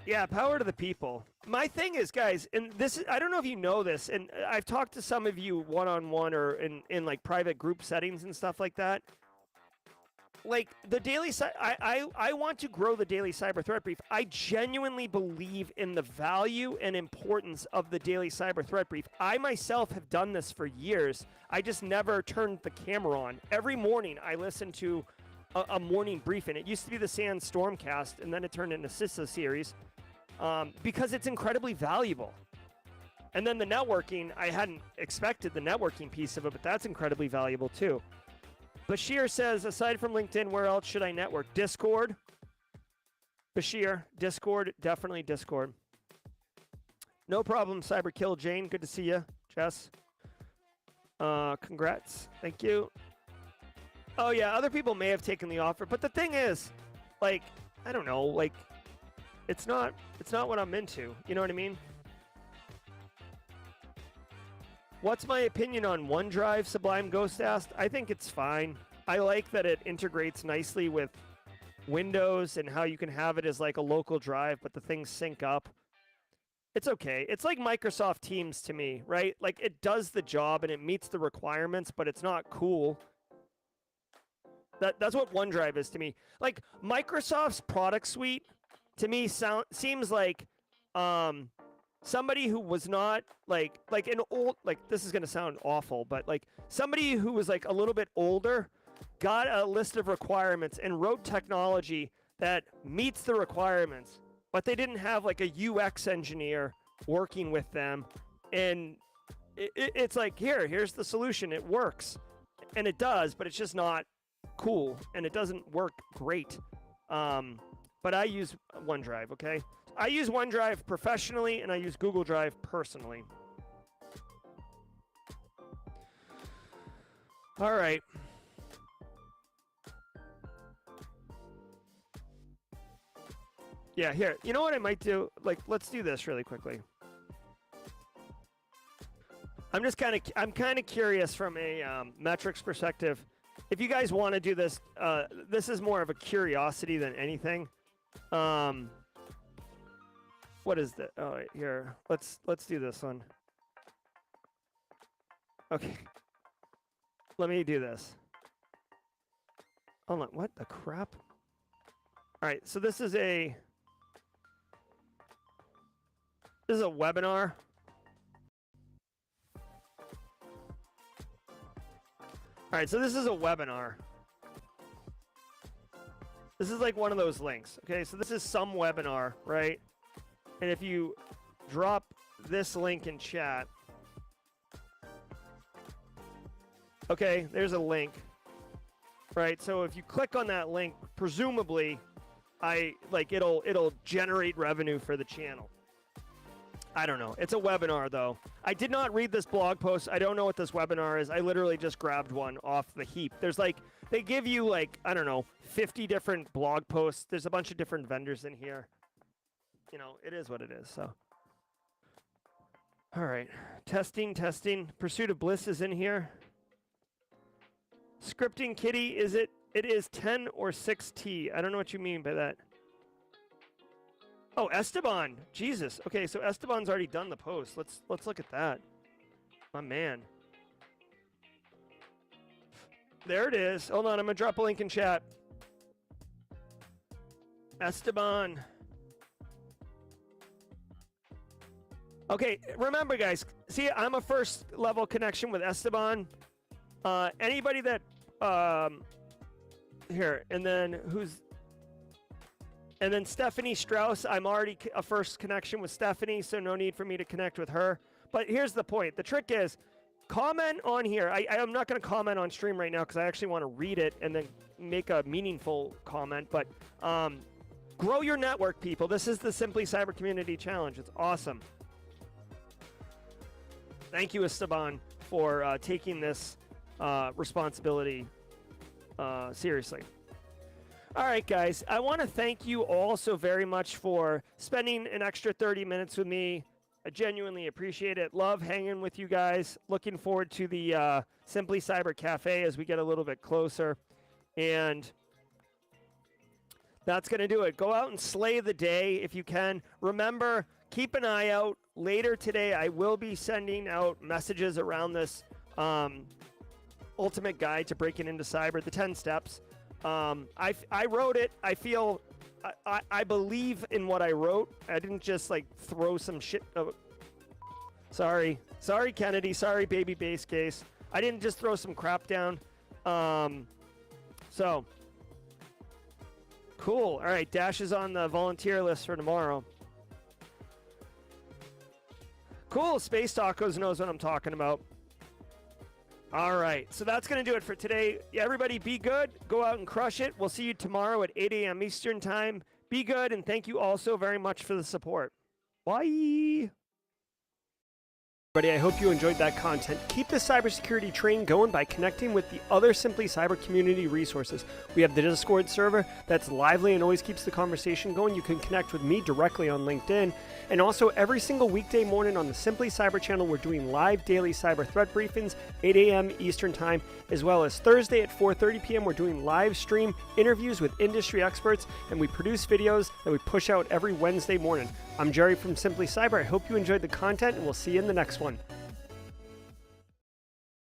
Yeah, power to the people. My thing is, guys, and this, I don't know if you know this, and I've talked to some of you one-on-one or in like private group settings and stuff like that. Like the daily, I want to grow the Daily Cyber Threat Brief. I genuinely believe in the value and importance of the Daily Cyber Threat Brief. I myself have done this for years. I just never turned the camera on. Every morning I listen to a morning briefing. It used to be the Sand Stormcast, and then it turned into CISA series, because it's incredibly valuable. And then the networking, I hadn't expected the networking piece of it, but that's incredibly valuable too. Bashir says, aside from LinkedIn, where else should I network? Discord. Bashir, Discord, definitely Discord. No problem, Cyberkill Jane. Good to see you, Jess. Congrats. Thank you. Oh yeah, other people may have taken the offer, but the thing is, like, I don't know, like, it's not what I'm into. You know what I mean? What's my opinion on OneDrive? Sublime Ghost asked. I think it's fine. I like that it integrates nicely with Windows and how you can have it as like a local drive, but the things sync up. It's okay. It's like Microsoft Teams to me, right? Like it does the job and it meets the requirements, but it's not cool. That's what OneDrive is to me. Like Microsoft's product suite to me seems like somebody who was not like an old, like this is going to sound awful, but like somebody who was like a little bit older got a list of requirements and wrote technology that meets the requirements, but they didn't have like a UX engineer working with them. And it's like, here's the solution. It works. And it does, but it's just not cool. And it doesn't work great. But I use OneDrive, okay? I use OneDrive professionally, and I use Google Drive personally. All right. Yeah, here. You know what I might do? Like, let's do this really quickly. I'm kind of curious from a metrics perspective. If you guys want to do this, this is more of a curiosity than anything. What is that? Oh, right, here. Let's do this one. Okay. Let me do this. Hold on. What the crap? All right. So this is a webinar. All right. So this is a webinar. This is like one of those links. Okay. So this is some webinar, right? And if you drop this link in chat, okay, there's a link, right? So if you click on that link, presumably, it'll generate revenue for the channel. I don't know. It's a webinar though. I did not read this blog post. I don't know what this webinar is. I literally just grabbed one off the heap. There's like, they give you like, I don't know, 50 different blog posts. There's a bunch of different vendors in here. You know, it is what it is, so. All right, testing. Pursuit of Bliss is in here. Scripting Kitty, it is 10 or 6T. I don't know what you mean by that. Oh, Esteban, Jesus. Okay, so Esteban's already done the post. Let's look at that. My man. There it is. Hold on, I'm gonna drop a link in chat. Esteban. Okay, remember guys, see, I'm a first level connection with Esteban. Anybody that, here, and then Stephanie Strauss, I'm already a first connection with Stephanie, so no need for me to connect with her. But here's the point. The trick is, comment on here. I'm not going to comment on stream right now because I actually want to read it and then make a meaningful comment. But grow your network, people. This is the Simply Cyber Community Challenge. It's awesome. Thank you, Esteban, for taking this responsibility seriously. All right, guys. I want to thank you all so very much for spending an extra 30 minutes with me. I genuinely appreciate it. Love hanging with you guys. Looking forward to the Simply Cyber Cafe as we get a little bit closer. And that's going to do it. Go out and slay the day if you can. Remember, keep an eye out. Later today, I will be sending out messages around this ultimate guide to breaking into cyber, the 10 steps. I wrote it. I feel I believe in what I wrote. I didn't just like throw some shit. Sorry, Kennedy. Sorry, baby base case. I didn't just throw some crap down. So cool. All right, Dash is on the volunteer list for tomorrow. Cool. Space Tacos knows what I'm talking about. All right, so that's going to do it for today. Yeah, everybody be good. Go out and crush it. We'll see you tomorrow at 8 a.m. Eastern Time. Be good, and thank you all so very much for the support. Bye. Everybody, I hope you enjoyed that content. Keep the cybersecurity train going by connecting with the other Simply Cyber community resources. We have the Discord server that's lively and always keeps the conversation going. You can connect with me directly on LinkedIn. And also every single weekday morning on the Simply Cyber channel, we're doing live daily cyber threat briefings, 8 a.m. Eastern Time, as well as Thursday at 4:30 p.m. We're doing live stream interviews with industry experts, and we produce videos that we push out every Wednesday morning. I'm Jerry from Simply Cyber. I hope you enjoyed the content, and we'll see you in the next one.